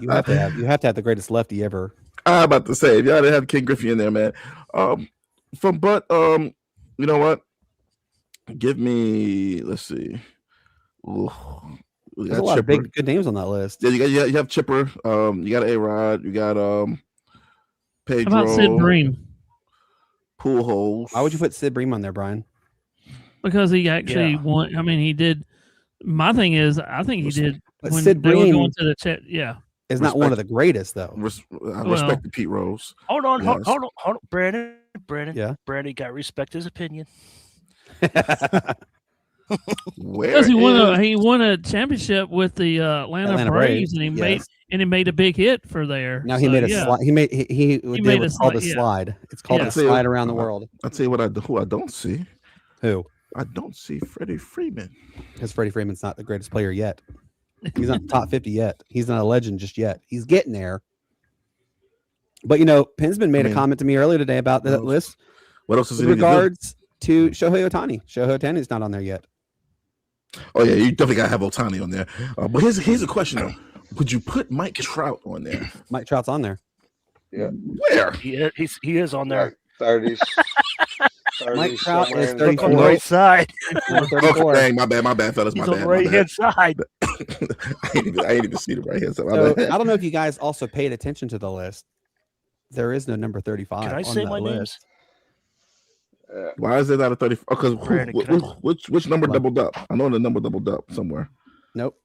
have to have the greatest lefty ever. I'm about to say, if y'all didn't have King Griffey in there, man. You know what? Give me, let's see. Ooh, we There's a got lot of Chipper. big good names on that list. Yeah, you have Chipper. You got A-Rod. You got Pedro. How about Sid Bream? Pujols. Why would you put Sid Bream on there, Brian? Because he actually Yeah. won. I mean, he did. My thing is, I think he did But when Sid they were Bream going to the chat. Yeah. is not one of the greatest, though. I respect the Pete Rose. Hold on, Yes. hold on, Brandon. Yeah. Brandon got to respect his opinion. Where Because is- he won a championship with the Atlanta Braves, and he made a big hit for there. Now he So, made a yeah. slide. He did made what's a called a slide, yeah. slide. It's called Yeah. a slide around the world. I'll tell you who I don't see. Who? I don't see Freddie Freeman. Because Freddie Freeman's not the greatest player yet. He's not top 50 yet. He's not a legend just yet. He's getting there. But Pinsman made a comment to me earlier today about that list What else is with he need to do? regards to Shohei Ohtani. Shohei Ohtani's not on there yet. Oh yeah, you definitely gotta have Ohtani on there. But here's a question though: would you put Mike Trout on there? Mike Trout's on there. Yeah. Where? He is on there. 30s. Mike Trout somewhere is in 34. On the right side. 34. Okay, dang, my bad, fellas, He's my on bad. the right hand side. I ain't even see the right hand side. My So, bad. I don't know if you guys also paid attention to the list. There is no number 35 Can I on say that my names? list. Why is it not a 30? Because Brandon, can which number doubled up? I know the number doubled up somewhere. Nope.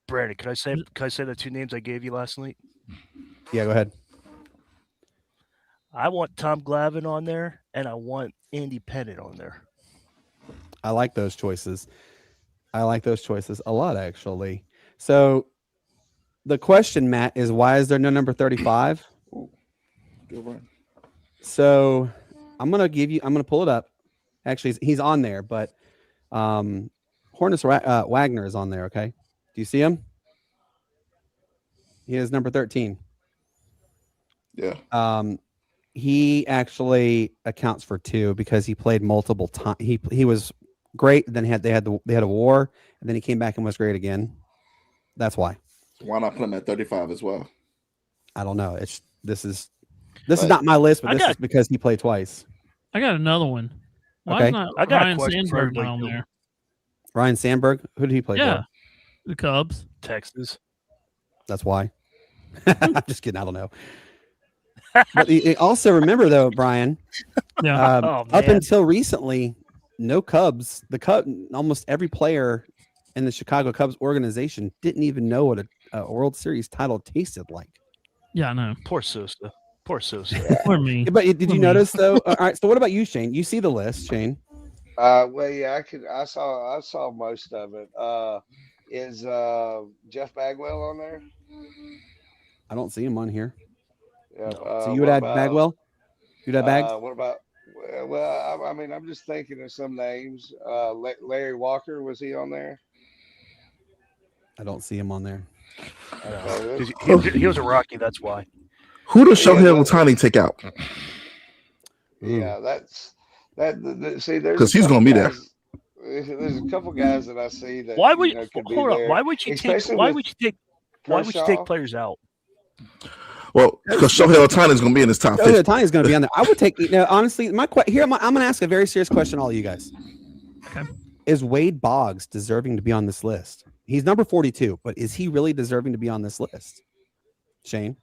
Brandon, can I say the two names I gave you last night? Yeah, go ahead. I want Tom Glavine on there, and I want Andy Pettit on there. I like those choices. I like those choices a lot, actually. So the question, Matt, is why is there no number 35? Good one. So I'm going to pull it up. Actually, he's on there, but Hornus Wagner is on there, okay? Do you see him? He is number 13. Yeah. He actually accounts for 2 because he played multiple times. He was great. Then they had a war, and then he came back and was great again. That's why. Why not put him at 35 as well? I don't know. This is not my list, but this is because he played twice. I got another one. Why Okay. is not I got a Ryan question for Sandberg not everybody, on too. there? Ryan Sandberg. Who did he play Yeah, for? the Cubs. Texas. That's why. I'm just kidding. I don't know. But also remember though, Brian, Yeah. Oh, up man. until recently, no Cubs. Almost every player in the Chicago Cubs organization didn't even know what a World Series title tasted like. Yeah, I know. Poor Sosa. Poor Sosa. For me. But did For you me. notice though? All right. So what about you, Shane? You see the list, Shane? Well, yeah, I saw most of it. Is Jeff Bagwell on there? I don't see him on here. Yeah. No. So you would add Bagwell? You'd add Bags? What about? Well, I mean, I'm just thinking of some names. Larry Walker, was he on there? I don't see him on there. He was a Rocky. That's why. Who does Shohei Ohtani take out? Yeah, that's that. See, there's 'Cause he's gonna be there. There's a couple guys that I see that Why would could be hold on? there, Why would you take? especially Why with would you take? Why would you Kershaw. take players out? Well, because Shohei Ohtani is going to be in his top Shohei 50. Ohtani is going to be on there. I would take. Honestly, I'm going to ask a very serious question, to all you guys. Okay. Is Wade Boggs deserving to be on this list? He's number 42, but is he really deserving to be on this list? Shane?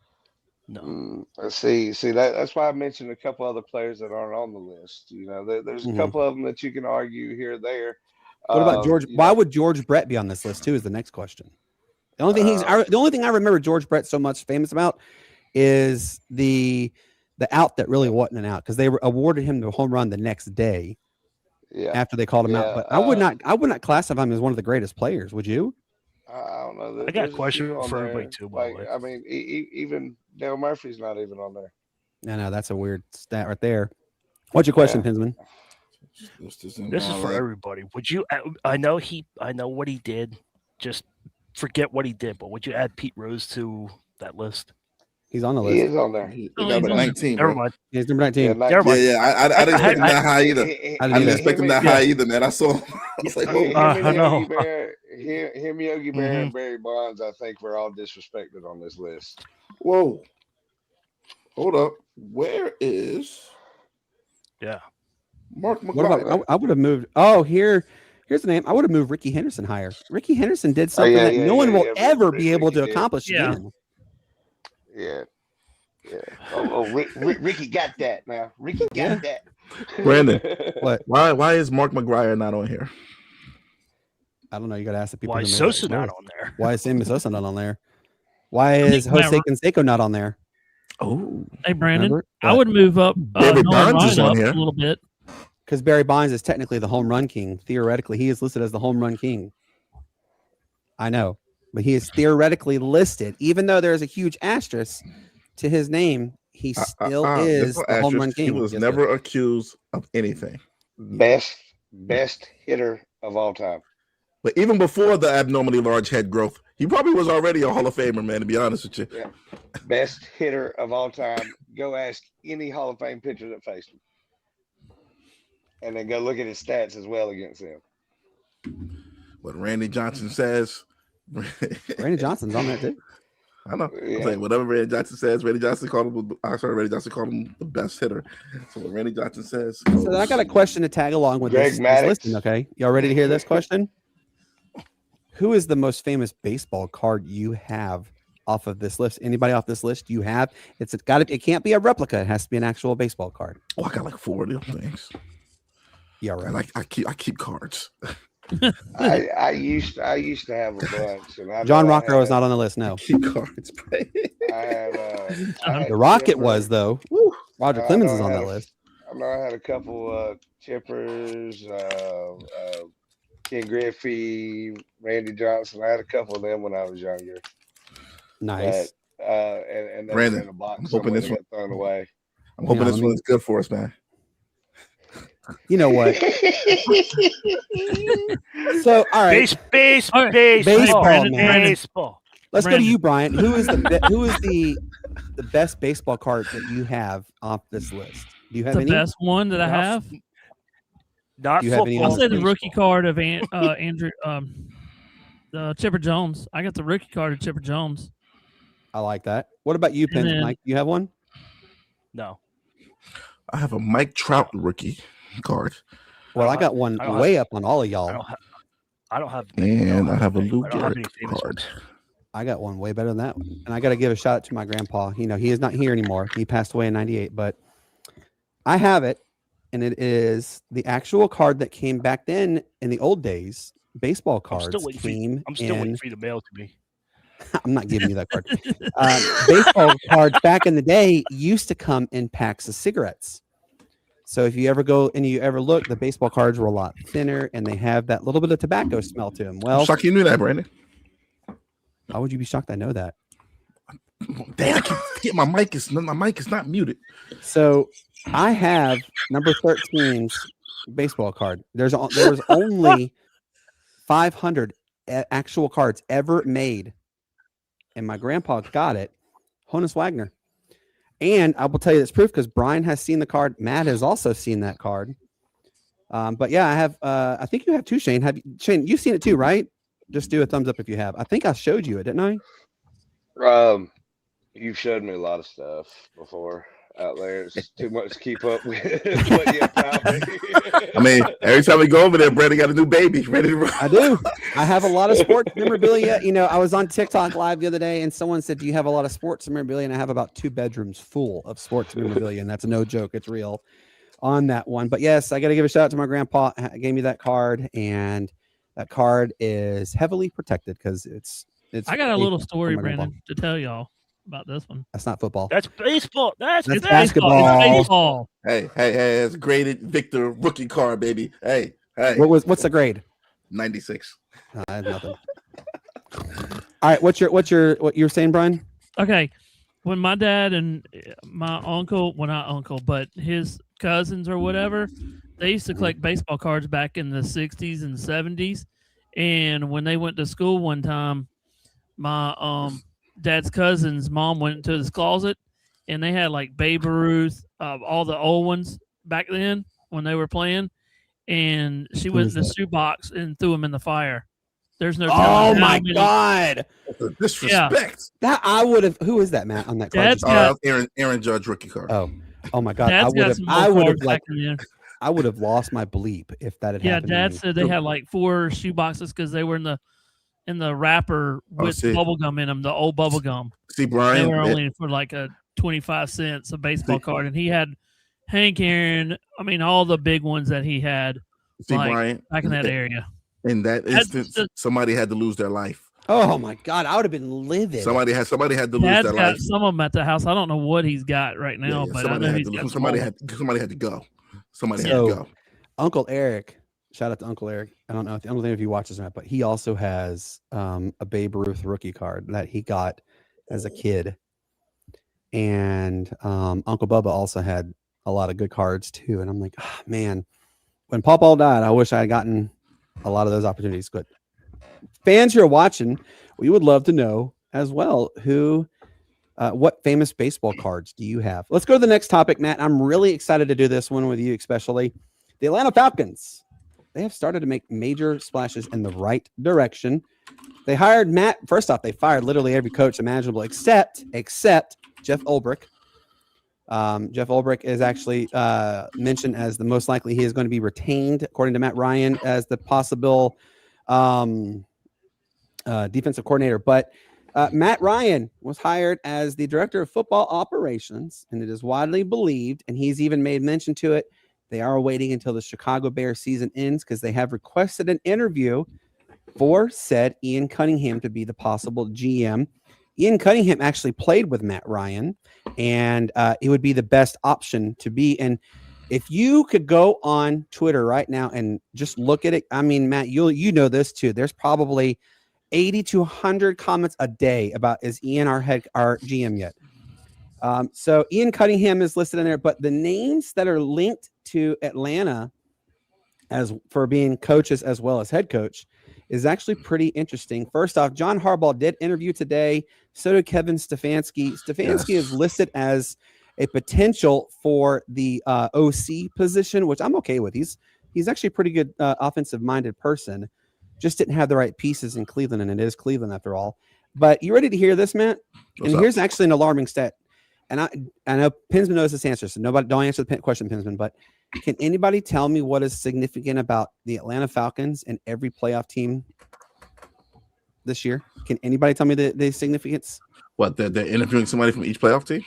No. Let's see. That's why I mentioned a couple other players that aren't on the list. There's a couple of them that you can argue here or there. What about George? Why would George Brett be on this list too? Is the next question. The only thing I remember George Brett so much famous about is the out that really wasn't an out, because they awarded him the home run the next day. Yeah. After they called him out, but I would not classify him as one of the greatest players. Would you? I don't know. I got a question for everybody too. By the way, I mean, even Dale Murphy's not even on there. No, that's a weird stat right there. What's your question, Pinsman? this is for everybody. Would you? I know what he did. Just forget what he did. But would you add Pete Rose to that list? He's on the list. He is on there. He's number 19. Never mind. He's number 19. Never mind. Yeah. I didn't expect him that high either. I didn't expect him that high either, man. I saw him. I was like, oh. I know. Him, Yogi Berra, and Barry Bonds, I think, were all disrespected on this list. Whoa. Hold up. Where is Mark McGwire? What about? I would have moved. Oh, here's the name. I would have moved Ricky Henderson higher. Ricky Henderson did something that no one will ever be able to accomplish again. Yeah. Ricky got that now. Ricky got that. Brandon, What? why is Mark McGwire not on here? I don't know. You got to ask the people. Why who is made Sosa that not list. on there? Why is Sammy Sosa not on there? Why is Jose Canseco not on there? Oh, Hey, Brandon, Remember? I would move up David Nolan Bonds is Ryan on up here. a little bit. Because Barry Bonds is technically the home run king. Theoretically, he is listed as the home run king. I know, but he is theoretically listed, even though there is a huge asterisk to his name. He still is the home run king. He was never accused of anything. Best hitter of all time. But even before the abnormally large head growth, he probably was already a Hall of Famer, man, to be honest with you. Yeah. Best hitter of all time. Go ask any Hall of Fame pitcher that faced him. And then go look at his stats as well against him. What Randy Johnson says. Randy Johnson's on there too. I know. Yeah. I'm saying whatever Randy Johnson says, Randy Johnson called him the best hitter. So what Randy Johnson says. So I got a question to tag along with Greg this Maddux. listing. Okay, y'all ready to hear this question? Who is the most famous baseball card you have off of this list? Anybody off this list you have? It can't be a replica. It has to be an actual baseball card. Oh, I got like 4 of them things. Yeah, right. I keep cards. I used to have a bunch. And John Rocco is not on the list. No, Keep cards. I had the Rocket Chipper. was though. Roger I Clemens know is I on had that a- list. I know I had a couple Chippers, Ken Griffey, Randy Johnson. I had a couple of them when I was younger. Nice. But, and they were Brandon, in a box I'm hoping somewhere this that got thrown away. I'm hoping Yeah, this I mean- one's good for us, man. You know what? So all right, All right. Baseball, man. Baseball. let's go to Brandon. you, Brian. Who is the best baseball card that you have off this list? Do you have The any? best one that I Not have. Not Do you have any football. I'll say the baseball. rookie card of Andrew, Chipper Jones. I got the rookie card of Chipper Jones. I like that. What about you, And Pin? then- Mike, you have one? No. I have a Mike Trout rookie card, Well, I don't got one I don't way up on all of I y'all. and don't have I have a Lou I don't have Gehrig any famous card. ones. I got one way better than that one. And I got to give a shout out to my grandpa. He is not here anymore. He passed away in 98, but I have it. and it is the actual card that came back then in the old days. Baseball cards I'm still waiting for you to mail it to me. I'm not giving you that card. Baseball cards back in the day used to come in packs of cigarettes. So if you ever go and you ever look, the baseball cards were a lot thinner and they have that little bit of tobacco smell to them. Well, I'm shocked you knew that, Brandon. How would you be shocked I know that? Damn, I keep forgetting my mic is not muted. So I have number 13's baseball card. There was only 500 actual cards ever made, and my grandpa got it, Honus Wagner. And I will tell you this proof because Brian has seen the card. Matt has also seen that card. But yeah, I have. I think you have too, Shane. Shane, you've seen it too, right? Just do a thumbs up if you have. I think I showed you it, didn't I? You've showed me a lot of stuff before out there. It's too much to keep up with. But yeah, probably. I mean, every time we go over there, Brandon got a new baby ready to run. I do. I have a lot of sports memorabilia. You know, I was on TikTok live the other day and someone said, do you have a lot of sports memorabilia? And I have about 2 bedrooms full of sports memorabilia. And that's no joke. It's real on that one. But yes, I got to give a shout out to my grandpa. He gave me that card, and that card is heavily protected because it's. I got a little story, Brandon, to tell y'all about this one. That's not football. That's baseball. That's basketball. It's baseball. Hey, it's a graded Victor rookie card, baby. Hey. What's the grade? 96. That's nothing. All right, what you're saying, Brian? Okay, when my dad and my uncle, well, not uncle, but his cousins or whatever, they used to collect baseball cards back in the 60s and 70s. And when they went to school one time, my dad's cousin's mom went into his closet, and they had like Babe Ruth, all the old ones back then when they were playing, and she went in the shoebox and threw them in the fire. There's no. Oh my God! Disrespect. Yeah. That I would have. Who is that, Matt, on that card? Aaron Judge rookie card. Oh my God! I would have lost my bleep if that had happened. Yeah, Dad said they had like 4 shoeboxes because they were in the wrapper with bubble gum in them, the old bubble gum. See, Brian, they were only for like a 25 cents a baseball card, and he had Hank Aaron. I mean, all the big ones that he had. Brian, back in that area. In that instance, somebody had to lose their life. Oh my God, I would have been livid. Somebody had to lose their Dad's life. got some of them at the house. I don't know what he's got right now, but I know he's got somebody had to go. Somebody had to go. Uncle Eric, shout out to Uncle Eric. I don't know if he watches or not, but he also has a Babe Ruth rookie card that he got as a kid. And Uncle Bubba also had a lot of good cards too. And I'm like, oh, man, when Paul died, I wish I had gotten a lot of those opportunities. But fans who are watching, we would love to know as well what famous baseball cards do you have? Let's go to the next topic, Matt. I'm really excited to do this one with you, especially the Atlanta Falcons. They have started to make major splashes in the right direction. They hired Matt. First off, they fired literally every coach imaginable except Jeff Ulbrich. Jeff Ulbrich is actually mentioned as the most likely he is going to be retained, according to Matt Ryan, as the possible defensive coordinator. But Matt Ryan was hired as the director of football operations, and it is widely believed, and he's even made mention to it, they are waiting until the Chicago Bears season ends because they have requested an interview for said Ian Cunningham to be the possible GM. Ian Cunningham actually played with Matt Ryan, and it would be the best option to be. And if you could go on Twitter right now and just look at it, I mean, Matt, you know this too. There's probably 80 to 100 comments a day about is Ian our GM yet? So Ian Cunningham is listed in there, but the names that are linked to Atlanta as for being coaches as well as head coach is actually pretty interesting. First off, John Harbaugh did interview today. So did Kevin Stefanski. Stefanski is listed as a potential for the OC position, which I'm okay with. He's actually a pretty good offensive-minded person. Just didn't have the right pieces in Cleveland, and it is Cleveland after all. But you ready to hear this, Matt? Here's actually an alarming stat. And I know Pinsman knows this answer, so nobody don't answer the question, Pinsman. But can anybody tell me what is significant about the Atlanta Falcons and every playoff team this year? Can anybody tell me the significance? What, they're interviewing somebody from each playoff team?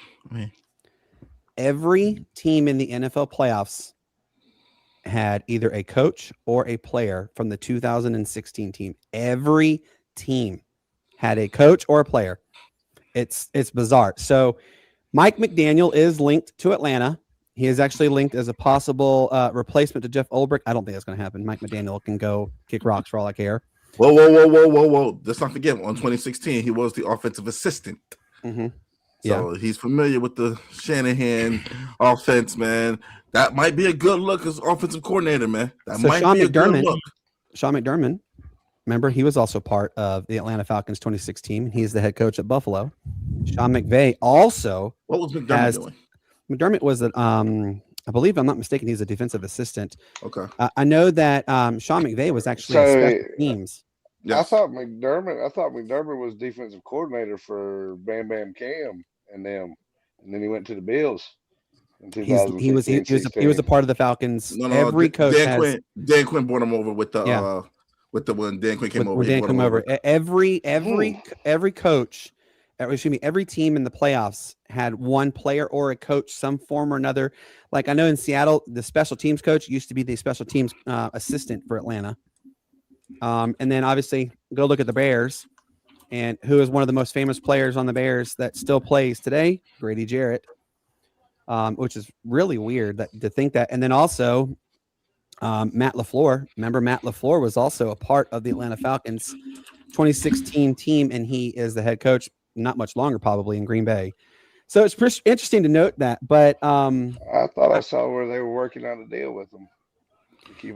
Every team in the NFL playoffs had either a coach or a player from the 2016 team. Every team had a coach or a player. It's bizarre. So Mike McDaniel is linked to Atlanta. He is actually linked as a possible replacement to Jeff Ulbrich. I don't think that's going to happen. Mike McDaniel can go kick rocks for all I care. Whoa. Let's not forget, on 2016, he was the offensive assistant. Mm-hmm. So he's familiar with the Shanahan offense, man. That might be a good look as offensive coordinator, man. That So might Sean be a good McDermott, look. Sean McDermott, remember, he was also part of the Atlanta Falcons 2016. He's the head coach at Buffalo. Sean McVay also. What was McDermott doing? McDermott was I believe, I'm not mistaken, he's a defensive assistant. Okay. I know that Sean McVay was actually a special teams. Yes. I thought McDermott was defensive coordinator for Bam Bam Cam and them, and then he went to the Bills in 2015. He was a part of the Falcons. No, Every coach Dan Quinn brought him over with the when Dan Quinn came over. When Dan came over. Every coach, every team in the playoffs had one player or a coach, some form or another. Like I know in Seattle, the special teams coach used to be the special teams assistant for Atlanta. And then obviously go look at the Bears, and who is one of the most famous players on the Bears that still plays today, Grady Jarrett, which is really weird to think that. And then also Matt LaFleur. Remember, Matt LaFleur was also a part of the Atlanta Falcons 2016 team, and he is the head coach not much longer probably in Green Bay. So it's pretty interesting to note that. But I thought I saw where they were working on a deal with him.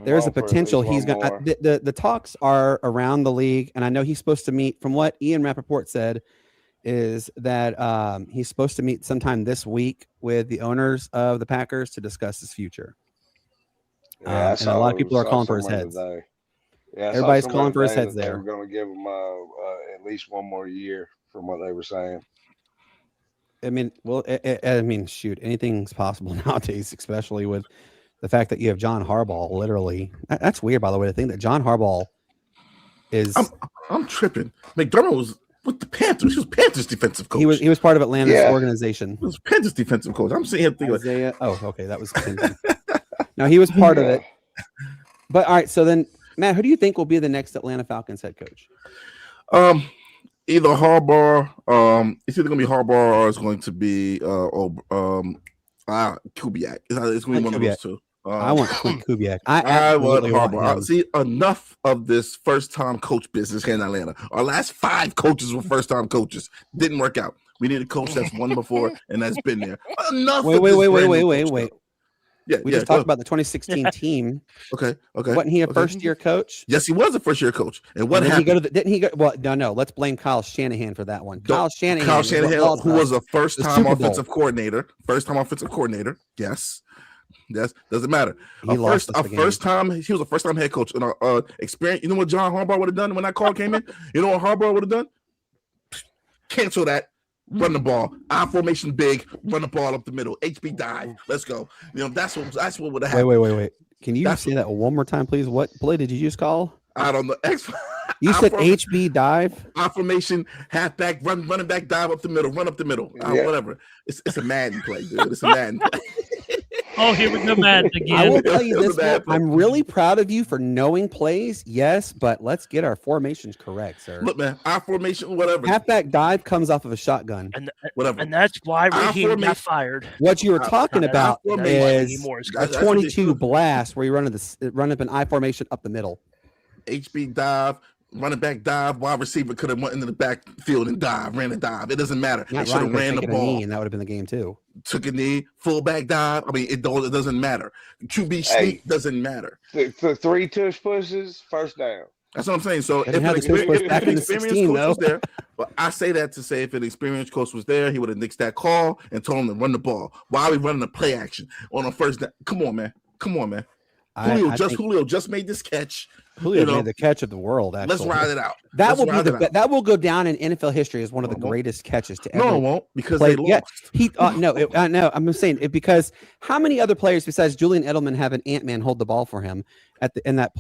There's a potential he's going to the talks are around the league, and I know he's supposed to meet, from what Ian Rappaport said, is that he's supposed to meet sometime this week with the owners of the Packers to discuss his future. Yeah, and a lot of people are calling for his heads. Yeah, everybody's calling for his heads They there. were going to give him at least one more year from what they were saying. I mean, well, shoot, anything's possible nowadays, especially with the fact that you have John Harbaugh. Literally, that's weird, by the way, to think that John Harbaugh is. I'm tripping. McDermott was with the Panthers. He was Panthers defensive coach. He was part of Atlanta's organization. He was Panthers defensive coach. I'm sitting here thinking, Isaiah. Oh, okay, that was. No, he was part of it. But all right, so then, Matt, who do you think will be the next Atlanta Falcons head coach? Either Harbaugh. It's either going to be Harbaugh or it's going to be Kubiak. It's going to be one of those two. I want Clint Kubiak. I want Harbaugh. See, enough of this first-time coach business here in Atlanta. Our last 5 coaches were first-time coaches. Didn't work out. We need a coach that's won before and that's been there. Enough. Wait. Yeah, we just talked about the 2016 team. Okay. Wasn't he a first-year coach? Yes, he was a first-year coach. And what happened? Didn't he go? Well, no. Let's blame Kyle Shanahan for that one. Kyle Shanahan, who was a first-time offensive coordinator. First-time offensive coordinator. Yes. Doesn't matter. He was a first-time head coach. And experience. You know what John Harbaugh would have done when that call came in? You know what Harbaugh would have done? Cancel that. Run the ball. I formation big. Run the ball up the middle. HB dive. Let's go. That's what would have happened. Wait. Can you say that one more time, please? What play did you just call? I don't know. You said HB dive. I formation halfback running back dive up the middle. Run up the middle. Whatever. It's a Madden play, dude. It's a Madden play. Oh, here we go, Madden again. I will tell you this, Matt, I'm really proud of you for knowing plays, yes, but let's get our formations correct, sir. Look, man, our formation, whatever. Halfback dive comes off of a shotgun. Whatever. And that's why Raheem got fired. What you were talking about is a 22 blast where you run up an I formation up the middle. HB dive. Running back dive, wide receiver could have went into the backfield and ran a dive. It doesn't matter. They should have ran the ball. And that would have been the game too. Took a knee, fullback dive. I mean, it doesn't matter. QB sneak doesn't matter. 3 tush pushes, first down. That's what I'm saying. So if an experienced coach was there, but I say that to say if an experienced coach was there, he would have nixed that call and told him to run the ball. Why are we running a play action on a first down? Come on, man. Julio just made this catch. Julio made the catch of the world. Actually, let's ride it out. That will go down in NFL history as one of the greatest catches to ever. No, it won't because they lost. No, I'm saying it because how many other players besides Julian Edelman have an Ant-Man hold the ball for him in that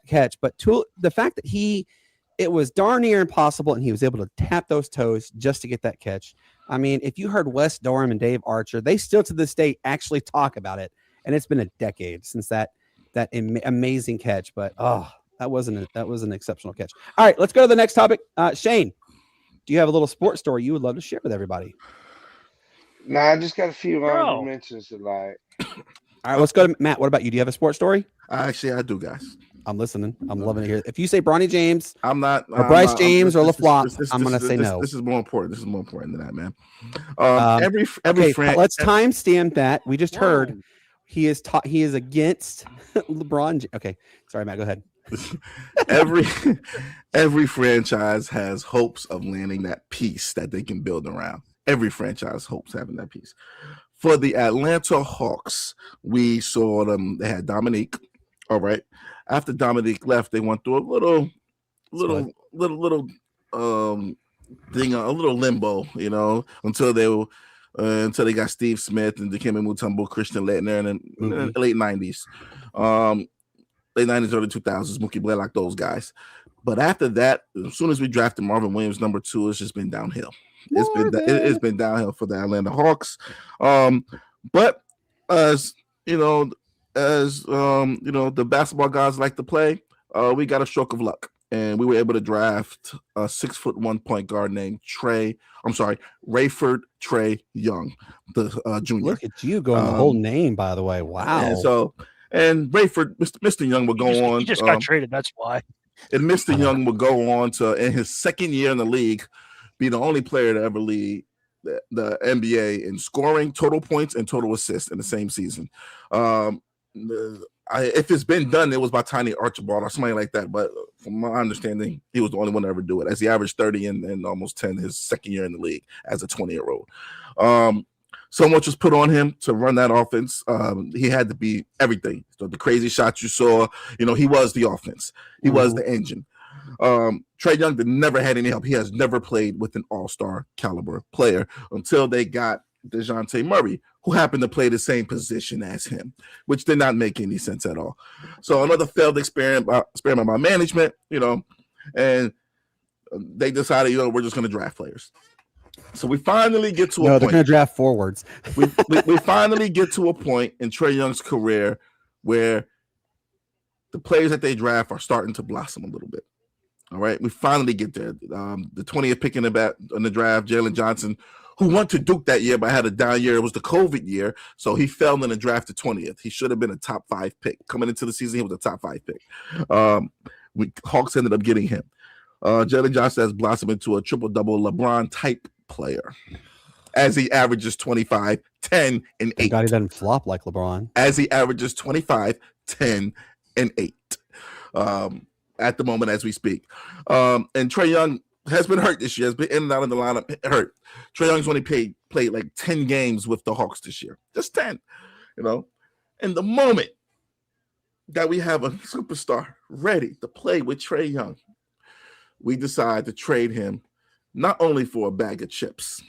catch? But the fact that it was darn near impossible, and he was able to tap those toes just to get that catch. I mean, if you heard Wes Durham and Dave Archer, they still to this day actually talk about it, and it's been a decade since that that amazing catch. But that was an exceptional catch. All right, let's go to the next topic. Shane, do you have a little sports story you would love to share with everybody? No, I just got a few honorable mentions tonight. All right, let's go to Matt. What about you? Do you have a sports story? Actually, I do, guys. I'm listening. I'm loving it here. If you say Bronny James, I'm not. Or Bryce James or LaFlop, I'm gonna say no. This is more important. This is more important than that, man. Okay, friend. Let's timestamp that. We just heard he is against LeBron. Okay, sorry, Matt. Go ahead. every franchise has hopes of landing that piece that they can build around. Every franchise hopes having that piece. For the Atlanta Hawks, we saw them. They had Dominique. All right. After Dominique left, they went through a little thing, a little limbo, you know, until they got Steve Smith and Dikembe Mutombo, Christian Laettner, and in the late 90s. Late 90s, early 2000s, Mookie Blaylock, those guys. But after that, as soon as we drafted Marvin Williams, number 2, it's just been downhill. It's been downhill for the Atlanta Hawks. But as you know, the basketball guys like to play, we got a stroke of luck, and we were able to draft a 6'1" point guard named Rayford Trey Young, the junior. Look at you going the whole name, by the way. Wow. And Rayford, Mr. Young would go on. He just got traded. That's why. And Mr. Young would go on to, in his second year in the league, be the only player to ever lead the NBA in scoring, total points, and total assists in the same season. If it's been done, it was by Tiny Archibald or somebody like that. But from my understanding, he was the only one to ever do it, as he averaged 30 and almost 10 his second year in the league as a 20-year-old. So much was put on him to run that offense. He had to be everything. So the crazy shots you saw, he was the offense. He was the engine. Trey Young never had any help. He has never played with an all-star caliber player until they got DeJounte Murray, who happened to play the same position as him, which did not make any sense at all. So another failed experiment by management, and they decided, we're just going to draft players. So we finally get to a point. They're going to draft forwards. we finally get to a point in Trey Young's career where the players that they draft are starting to blossom a little bit. All right, we finally get there. The 20th pick in the draft, Jalen Johnson, who went to Duke that year but had a down year. It was the COVID year, so he fell in the draft to 20th. He should have been a top 5 pick. Coming into the season, he was a top 5 pick. Hawks ended up getting him. Jalen Johnson has blossomed into a triple-double LeBron-type player as he averages 25, 10, and 8. God, he doesn't flop like LeBron. As he averages 25, 10, and 8 at the moment as we speak. And Trey Young has been hurt this year, has been in and out of the lineup, hurt. Trey Young's only played like 10 games with the Hawks this year. Just 10, And the moment that we have a superstar ready to play with Trey Young, we decide to trade him not only for a bag of chips.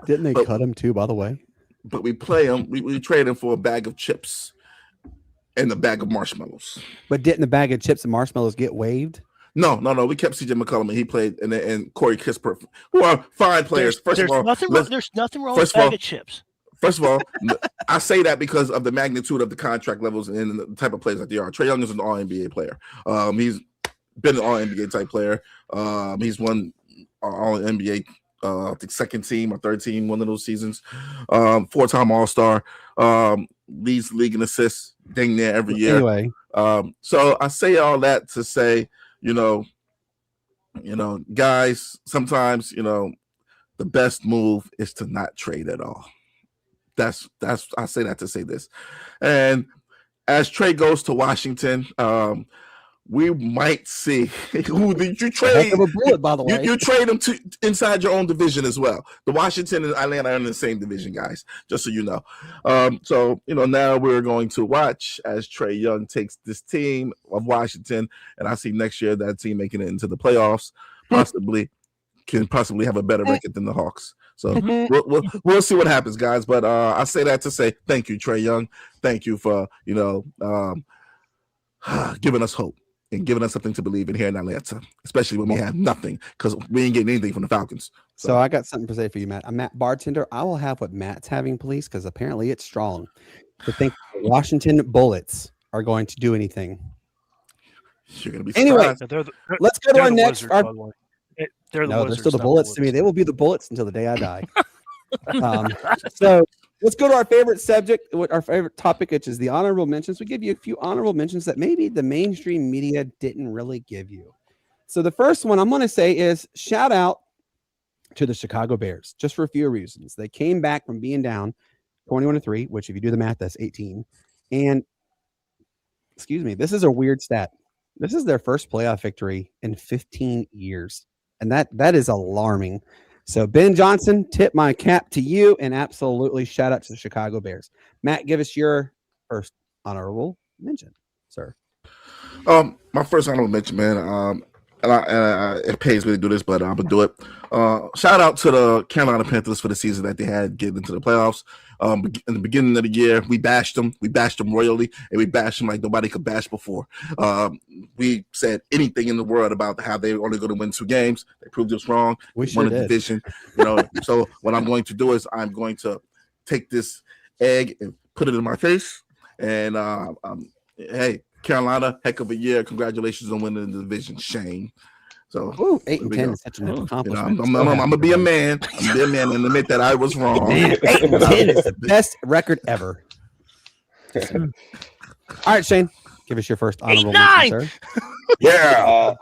Didn't they cut him too, by the way? But we play him, we trade him for a bag of chips and a bag of marshmallows. But didn't the bag of chips and marshmallows get waived? No. We kept CJ McCollum, and he played, and Corey Kispert, who are fine players. There's nothing wrong with bag of chips. First of all, I say that because of the magnitude of the contract levels and the type of players that they are. Trey Young is an All-NBA player. He's been an All-NBA type player. He's won All-NBA, I think second team or third team one of those seasons. 4-time All-Star. Leads the league in assists dang near every year. Anyway. So I say all that to say, guys, sometimes, the best move is to not trade at all. That's I say that to say this. And as Trey goes to Washington, we might see who did you trade. Heck of a bullet, by the way. You trade them to inside your own division as well. The Washington and Atlanta are in the same division, guys, just so you know. So, now we're going to watch as Trey Young takes this team of Washington, and I see next year that team making it into the playoffs, can possibly have a better record than the Hawks. So we'll see what happens, guys. But I say that to say thank you, Trey Young. Thank you for, giving us hope and giving us something to believe in here in Atlanta, especially when we have nothing, because we ain't getting anything from the Falcons. So I got something to say for you, Matt. I'm Matt Bartender. I will have what Matt's having, please, because apparently it's strong. To think the Washington Bullets are going to do anything. You're gonna be Anyway, surprised. let's go to our next. Wizards, by the way. They're the No, they're Wizards, still the not Bullets to me. They will be the Bullets until the day I die. So let's go to our favorite subject, our favorite topic, which is the honorable mentions. We give you a few honorable mentions that maybe the mainstream media didn't really give you. So the first one I'm going to say is shout out to the Chicago Bears, just for a few reasons. They came back from being down 21-3, which if you do the math, that's 18. And excuse me, this is a weird stat. This is their first playoff victory in 15 years. And that is alarming. So Ben Johnson, tip my cap to you, and absolutely shout out to the Chicago Bears. Matt, give us your first honorable mention, sir. My first honorable mention, man. It pays me to do this, but I'm gonna do it. Shout out to the Carolina Panthers for the season that they had getting into the playoffs. In the beginning of the year, we bashed them royally, and we bashed them like nobody could bash before. We said anything in the world about how they were only going to win 2 games. They proved us wrong. We won a division. So what I'm going to do is I'm going to take this egg and put it in my face. And hey, Carolina, heck of a year. Congratulations on winning the division, Shane. So 8-10 is such an accomplishment. I'm gonna be a man. I'm gonna be a man and admit that I was wrong. Man, 8-10 is the best record ever. All right, Shane, give us your first honorable mention, sir. Yeah.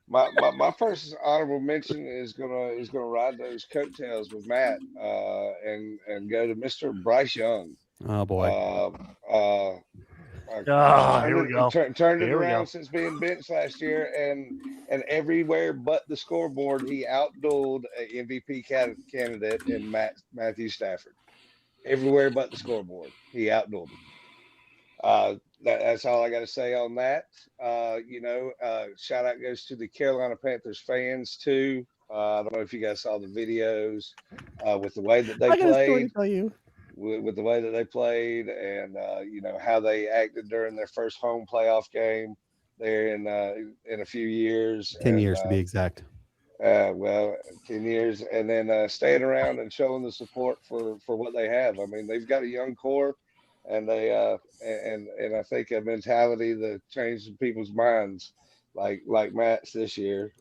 My first honorable mention is gonna ride those coattails with Matt and go to Mr. Bryce Young. Oh boy. Here we go. Turned it around since being benched last year, and everywhere but the scoreboard, he outdueled an MVP candidate in Matthew Stafford. Everywhere but the scoreboard, he outdueled him. That's all I got to say on that. Shout out goes to the Carolina Panthers fans too. I don't know if you guys saw the videos with the way that they played. I got a story to tell you. With the way that they played and how they acted during their first home playoff game there in a few years. 10 years to be exact. 10 years, and then staying around and showing the support for what they have. I mean, they've got a young core, and they and I think a mentality that changed people's minds, like Matt's this year.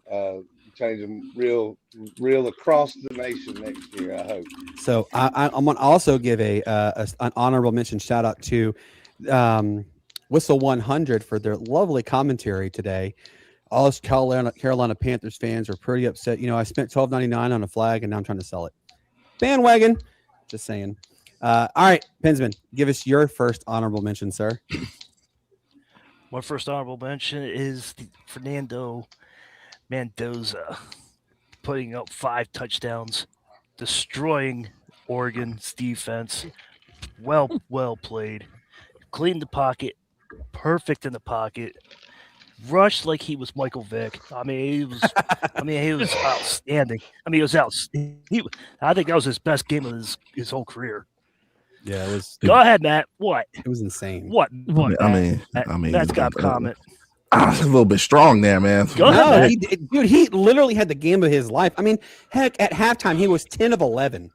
Change them real across the nation next year, I hope. So I'm going to also give an honorable mention shout out to Whistle 100 for their lovely commentary today. All us Carolina Panthers fans are pretty upset. I spent $12.99 on a flag, and now I'm trying to sell it. Bandwagon. Just saying. All right, Pensman, give us your first honorable mention, sir. My first honorable mention is Fernando Mendoza putting up 5 touchdowns, destroying Oregon's defense. Well played. Cleaned the pocket, perfect in the pocket. Rushed like he was Michael Vick. He was outstanding. He was outstanding. I think that was his best game of his whole career. Yeah, it was. Go ahead, Matt. What? It was insane. What? That's got a comment. It's a little bit strong there, man. Go ahead, he literally had the game of his life. Heck, at halftime he was 10 of 11.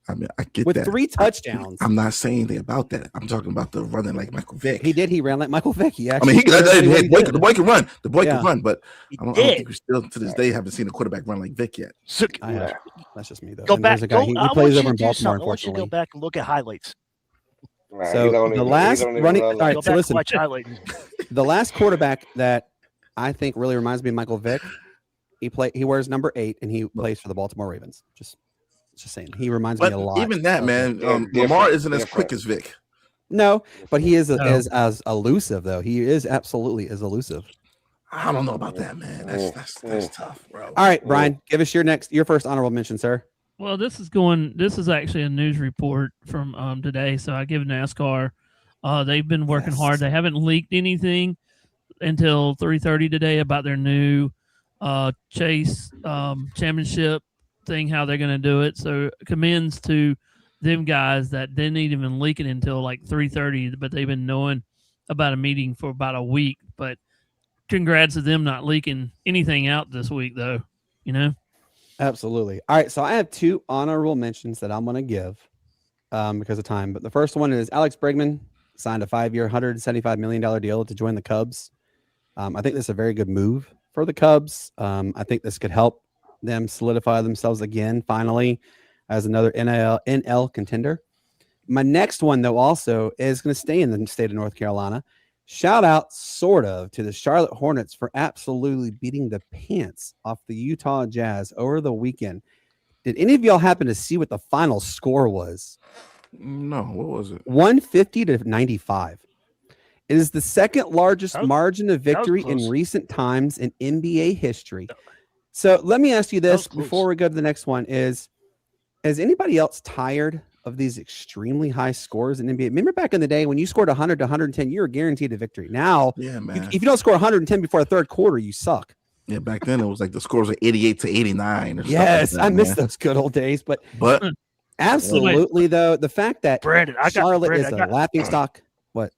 I get with that. 3 touchdowns. I'm not saying anything about that. I'm talking about the running like Michael Vick. He ran like Michael Vick. The boy can run. The boy can run, but I don't think we still to this day haven't seen a quarterback run like Vick yet. That's just me though. Go back. He plays over in Baltimore. I want you to go back and look at highlights. So the last running. All right, so listen. Watch highlights. The last quarterback that I think really reminds me of Michael Vick. He wears number 8 and he plays for the Baltimore Ravens. Just saying. He reminds me a lot. Even that, man. Lamar isn't as quick as Vick. No, but he is as elusive though. He is absolutely as elusive. I don't know about that, man. That's tough, bro. All right, Brian, give us your first honorable mention, sir. Well, this is actually a news report from today. So I give NASCAR. They've been working hard. They haven't leaked anything until 3:30 today about their new Chase championship thing, how they're going to do it. So commends to them guys that didn't even leak it until like 3:30, but they've been knowing about a meeting for about a week. But congrats to them not leaking anything out this week, though. Absolutely. All right, so I have 2 honorable mentions that I'm going to give because of time. But the first one is Alex Bregman signed a 5-year, $175 million deal to join the Cubs. I think this is a very good move for the Cubs. I think this could help them solidify themselves again, finally, as another NL contender. My next one, though, also is going to stay in the state of North Carolina. Shout out, sort of, to the Charlotte Hornets for absolutely beating the pants off the Utah Jazz over the weekend. Did any of y'all happen to see what the final score was? No, what was it? 150 to 95. It is the second largest margin of victory in recent times in NBA history. So let me ask you this before we go to the next one: is anybody else tired of these extremely high scores in NBA? Remember back in the day when you scored 100 to 110, you were guaranteed a victory. Now, yeah, man. If you don't score 110 before the third quarter, you suck. Yeah, back then it was like the scores were 88 to 89. Or yes, like that, I miss those good old days. But absolutely, though, the fact that Brandon, Charlotte is a laughing stock. What?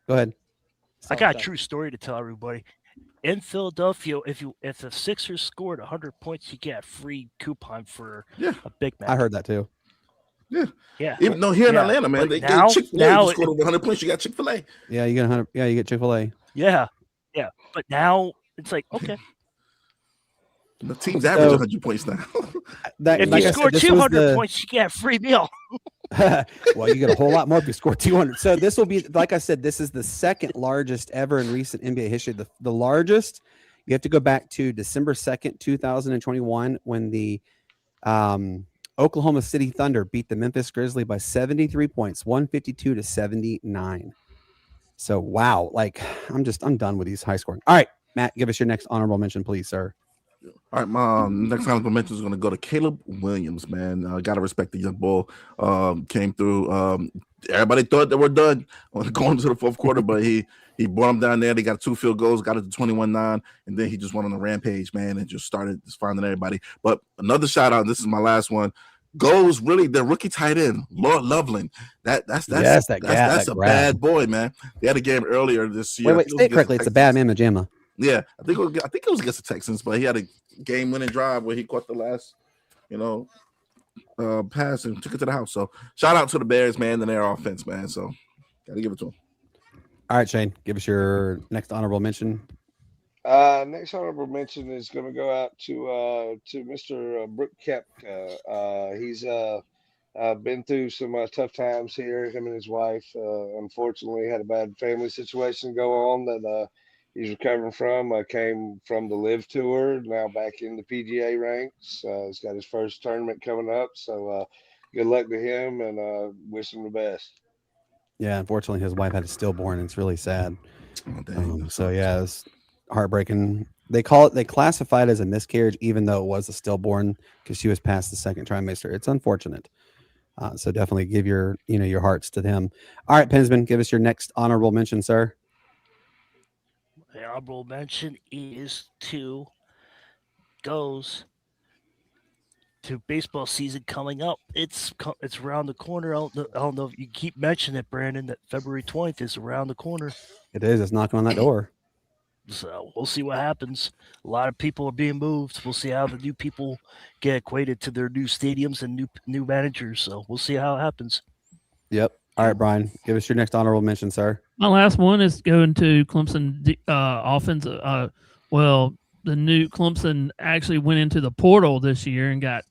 Go ahead. I got a true story to tell everybody. In Philadelphia, if the Sixers scored 100 points, you get a free coupon for a Big Mac. I heard that too. Yeah. Even though here in Atlanta, man, they get Chick-fil-A. You scored over 100 points, you got Chick-fil-A. Yeah, you get 100. Yeah, you get Chick-fil-A. Yeah. But now it's like, okay. The team's average 100 points now. If you score 200 points, you get a free meal. Well, you get a whole lot more if you score 200. So this will be, like I said, this is the second largest ever in recent NBA history. The largest, you have to go back to December 2nd, 2021, when the Oklahoma City Thunder beat the Memphis Grizzlies by 73 points, 152 to 79. So, wow. Like, I'm done with these high scoring. All right, Matt, give us your next honorable mention, please, sir. All right, my next honorable mention is going to go to Caleb Williams, man. Got to respect the young bull. Came through. Everybody thought they were done going to the fourth quarter, but he brought them down there. They got 2 field goals, got it to 21-9, and then he just went on a rampage, man, and just started finding everybody. But another shout out, and this is my last one, goes really the rookie tight end, Lord Loveland. That's a bad boy, man. They had a game earlier this year. Wait, say it correctly. It's a bad man pajama. Yeah, I think it was against the Texans, but he had a game-winning drive where he caught the last, pass and took it to the house. So shout out to the Bears, man, and their offense, man. So gotta give it to him. All right, Shane, give us your next honorable mention. Next honorable mention is going to go out to Mr. Brooke Koepka. He's been through some tough times here. Him and his wife, unfortunately, had a bad family situation go on that he's recovering from. Came from the Live Tour, now back in the PGA ranks. He's got his first tournament coming up, so good luck to him and wish him the best. Yeah, unfortunately, his wife had a stillborn. And it's really sad. Oh, dang. So yeah, it's heartbreaking. They classify it as a miscarriage, even though it was a stillborn because she was past the second trimester. It's unfortunate. So definitely give your hearts to them. All right, Pensman, give us your next honorable mention, sir. The honorable mention goes to baseball season coming up. It's around the corner. I don't know if you keep mentioning it, Brandon, that February 20th is around the corner. It is. It's knocking on that door. So we'll see what happens. A lot of people are being moved. We'll see how the new people get acquainted to their new stadiums and new managers. So we'll see how it happens. Yep. All right, Brian, give us your next honorable mention, sir. My last one is going to Clemson offense. The new Clemson actually went into the portal this year and got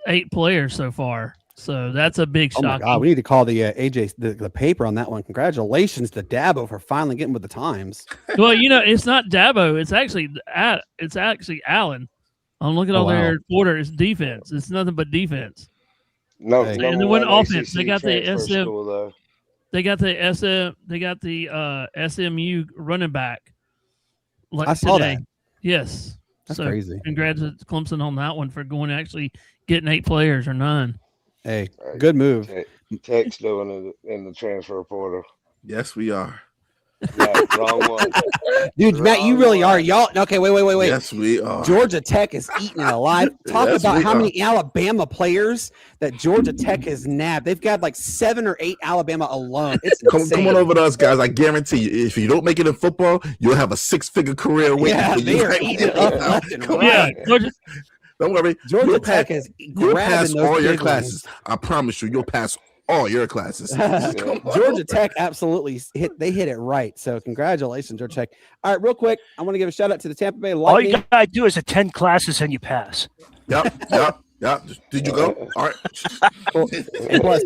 8 players so far. So that's a big shock. Oh my God, we need to call the AJ the paper on that one. Congratulations to Dabo for finally getting with the times. Well, it's not Dabo. It's actually Allen. I'm looking over there. Porter. It's defense. It's nothing but defense. No, and then one offense. They got the SM. School, they got the SM. They got the SMU running back. Like I saw that. Yes, that's crazy. Congrats to Clemson on that one for going actually getting 8 players or 9. Hey, good move. Tech's doing it in the transfer portal. Yes, we are. Yeah, wrong one. Dude, Matt, you really are. Y'all, okay, wait. Yes, we are. Georgia Tech is eating it alive. Talk about how many Alabama players that Georgia Tech has nabbed. They've got like 7 or 8 Alabama alone. It's come on over to us, guys. I guarantee you, if you don't make it in football, you'll have a 6-figure career waiting for you. They are eating it up left and right. Don't worry. Georgia Tech is you'll pass those all your kids. classes. I promise you, you'll pass all your classes. Georgia Tech absolutely hit it right. So congratulations, Georgia Tech. All right, real quick, I want to give a shout out to the Tampa Bay Lightning. All you gotta do is attend classes and you pass. Yep. Did you go? All right. Cool. Plus,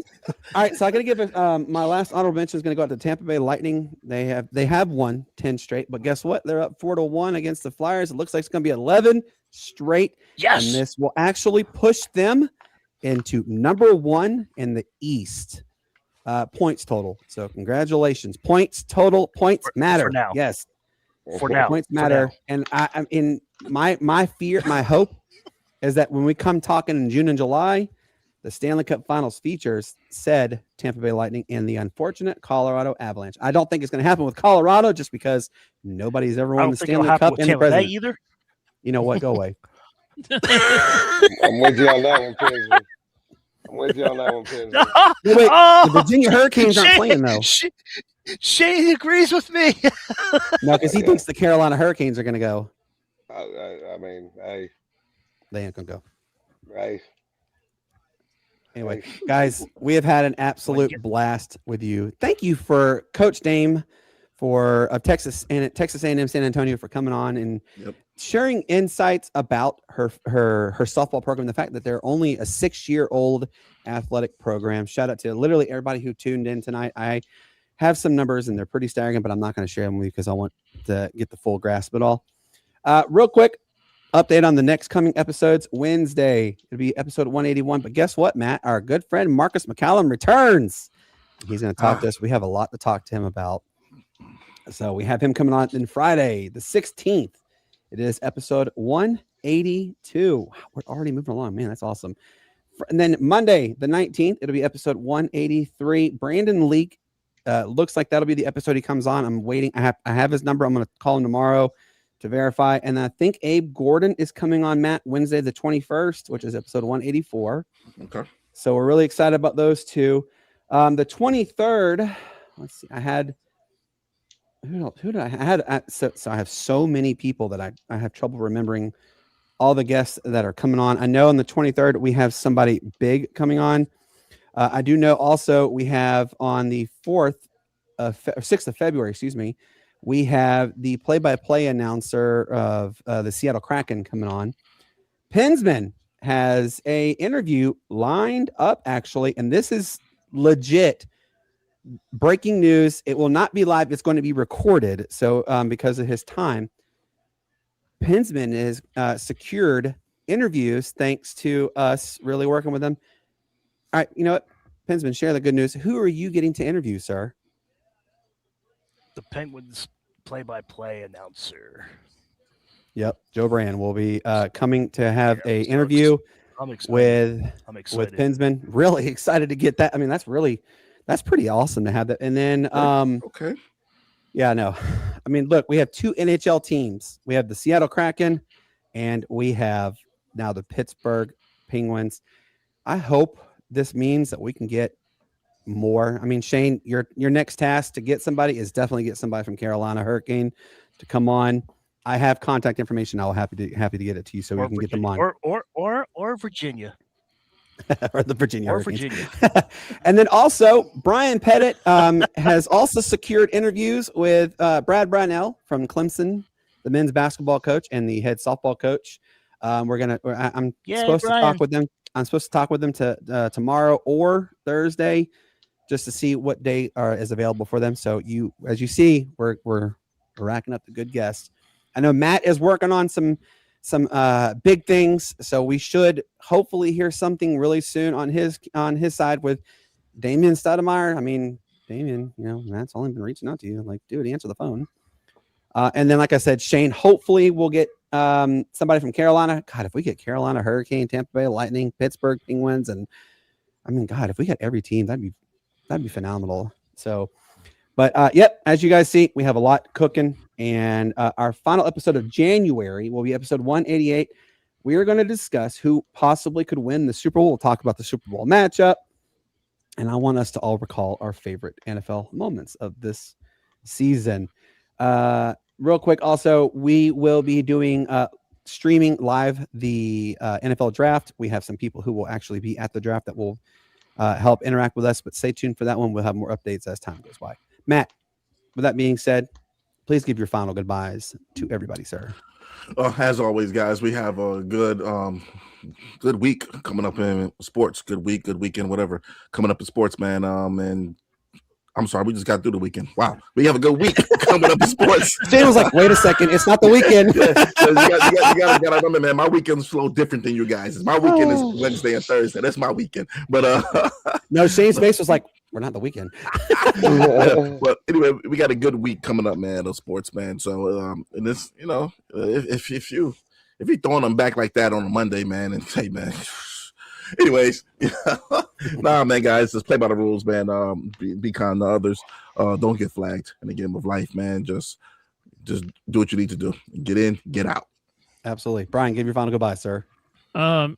all right, so I got to give my last honorable mention is going to go out to Tampa Bay Lightning. They have won 10 straight, but guess what? They're up 4-1 against the Flyers. It looks like it's going to be 11 straight. Yes. And this will actually push them into number 1 in the East. Points total. So congratulations. Points total. Points matter. For now. Yes. For now. Points matter. And I'm in my fear, my hope is that when we come talking in June and July, the Stanley Cup Finals features said Tampa Bay Lightning and the unfortunate Colorado Avalanche. I don't think it's going to happen with Colorado just because nobody's ever won the Stanley Cup in the present. Either. You know what? Go away. I'm with you on that one, Pinsman. Wait, the Virginia Hurricanes aren't playing though. Shane agrees with me. No, because he thinks the Carolina Hurricanes are going to go. I mean, hey, they ain't going to go. Right. Anyway, guys, we have had an absolute blast with you. Thank you for Coach Dame of Texas A&M San Antonio for coming on and sharing insights about her softball program. The fact that they're only a 6-year-old athletic program. Shout out to literally everybody who tuned in tonight. I have some numbers and they're pretty staggering, but I'm not going to share them with you because I want to get the full grasp of it all. Real quick update on the next coming episodes. Wednesday, it'll be episode 181. But guess what, Matt? Our good friend Marcus McCallum returns. He's going to talk to us. We have a lot to talk to him about. So we have him coming on in Friday, the 16th. It is episode 182. We're already moving along. Man, that's awesome. And then Monday, the 19th, it'll be episode 183. Brandon Leak, looks like that'll be the episode he comes on. I'm waiting. I have his number. I'm going to call him tomorrow to verify. And I think Abe Gordon is coming on, Matt, Wednesday, the 21st, which is episode 184. Okay. So we're really excited about those two. The 23rd, let's see. I had... Who did I had? So I have so many people that I have trouble remembering all the guests that are coming on. I know on the 23rd, we have somebody big coming on. I do know also we have on the 6th of February, we have the play-by-play announcer of the Seattle Kraken coming on. Pinsman has a interview lined up, actually, and this is legit. Breaking news. It will not be live. It's going to be recorded. So because of his time, Pinsman is secured interviews thanks to us really working with them. All right. You know what? Pinsman, share the good news. Who are you getting to interview, sir? The Penguins play-by-play announcer. Yep. Joe Brand will be coming to have a interview with Pinsman. Really excited to get that. I mean, that's pretty awesome to have that. And then, okay. Yeah, no. I mean, look, we have 2 NHL teams. We have the Seattle Kraken and we have now the Pittsburgh Penguins. I hope this means that we can get more. I mean, Shane, your next task to get somebody is definitely get somebody from Carolina Hurricane to come on. I have contact information. I'll happy to get it to you so we can get them on. Or Virginia. or the Virginia Hurricanes. And then also Brian Pettit has also secured interviews with Brad Brownell from Clemson, the men's basketball coach and the head softball coach. I'm supposed to talk with them. I'm supposed to talk with them tomorrow or Thursday just to see what day is available for them. So as you see, we're racking up the good guests. I know Matt is working on some big things, so we should hopefully hear something really soon on his side with Damian Stoudemire. I mean, Damian, Matt's only been reaching out to you, like, dude, answer the phone. And then, like I said, Shane, hopefully we'll get somebody from Carolina. God, if we get Carolina Hurricane, Tampa Bay Lightning, Pittsburgh Penguins, and I mean, God, if we got every team, that'd be phenomenal. So, but yep, as you guys see, we have a lot cooking. And our final episode of January will be episode 188. We are going to discuss who possibly could win the Super Bowl. We'll talk about the Super Bowl matchup. And I want us to all recall our favorite NFL moments of this season. Real quick, also, we will be doing streaming live the NFL draft. We have some people who will actually be at the draft that will help interact with us. But stay tuned for that one. We'll have more updates as time goes by. Matt, with that being said, please give your final goodbyes to everybody, sir. As always, guys, we have a good week coming up in sports. Good week, good weekend, whatever coming up in sports, man. And I'm sorry, we just got through the weekend. Wow, we have a good week coming up in sports. Shane was like, "Wait a second, it's not the weekend." You gotta remember, man. My weekend's a little different than you guys. My weekend is Wednesday and Thursday. That's my weekend. But no, Shane's face was like, "We're not the weekend." But anyway, we got a good week coming up, man. Of sports, man. So and this, if you throwing them back like that on a Monday, man, and hey, man. Anyways, nah, man, guys, just play by the rules, man. Be kind to others. Don't get flagged in the game of life, man. Just do what you need to do. Get in, get out. Absolutely, Brian. Give your final goodbye, sir. I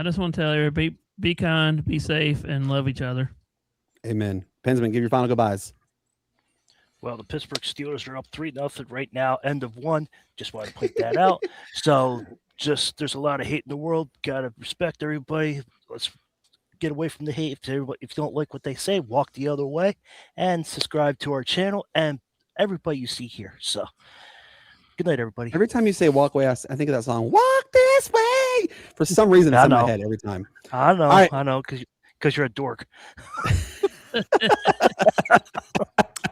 just want to tell everybody: be kind, be safe, and love each other. Amen. Pensman, give your final goodbyes. Well, the Pittsburgh Steelers are up 3-0 right now. End of one. Just want to point that out. So. There's a lot of hate in the world. Gotta respect everybody. Let's get away from the hate. If you don't like what they say, walk the other way and subscribe to our channel and everybody you see here. So, good night, everybody. Every time you say "walk away," I think of that song "Walk This Way." For some reason, it's in my head every time. I know, right. I know, because you're a dork.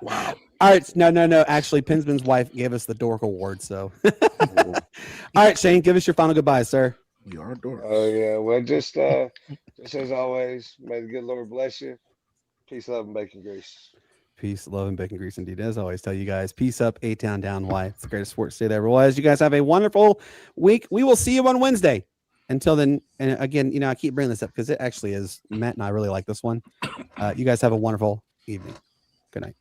Wow. All right, no. Actually, Pensman's wife gave us the dork award. So, all right, Shane, give us your final goodbyes, sir. We are dorks. Oh yeah, well, just as always, may the good Lord bless you. Peace, love, and bacon grease. Peace, love, and bacon grease, indeed. As always, tell you guys, peace up, A-Town, down, Y. It's the greatest sports state ever was. You guys have a wonderful week. We will see you on Wednesday. Until then, and again, I keep bringing this up because it actually is. Matt and I really like this one. You guys have a wonderful evening. Good night.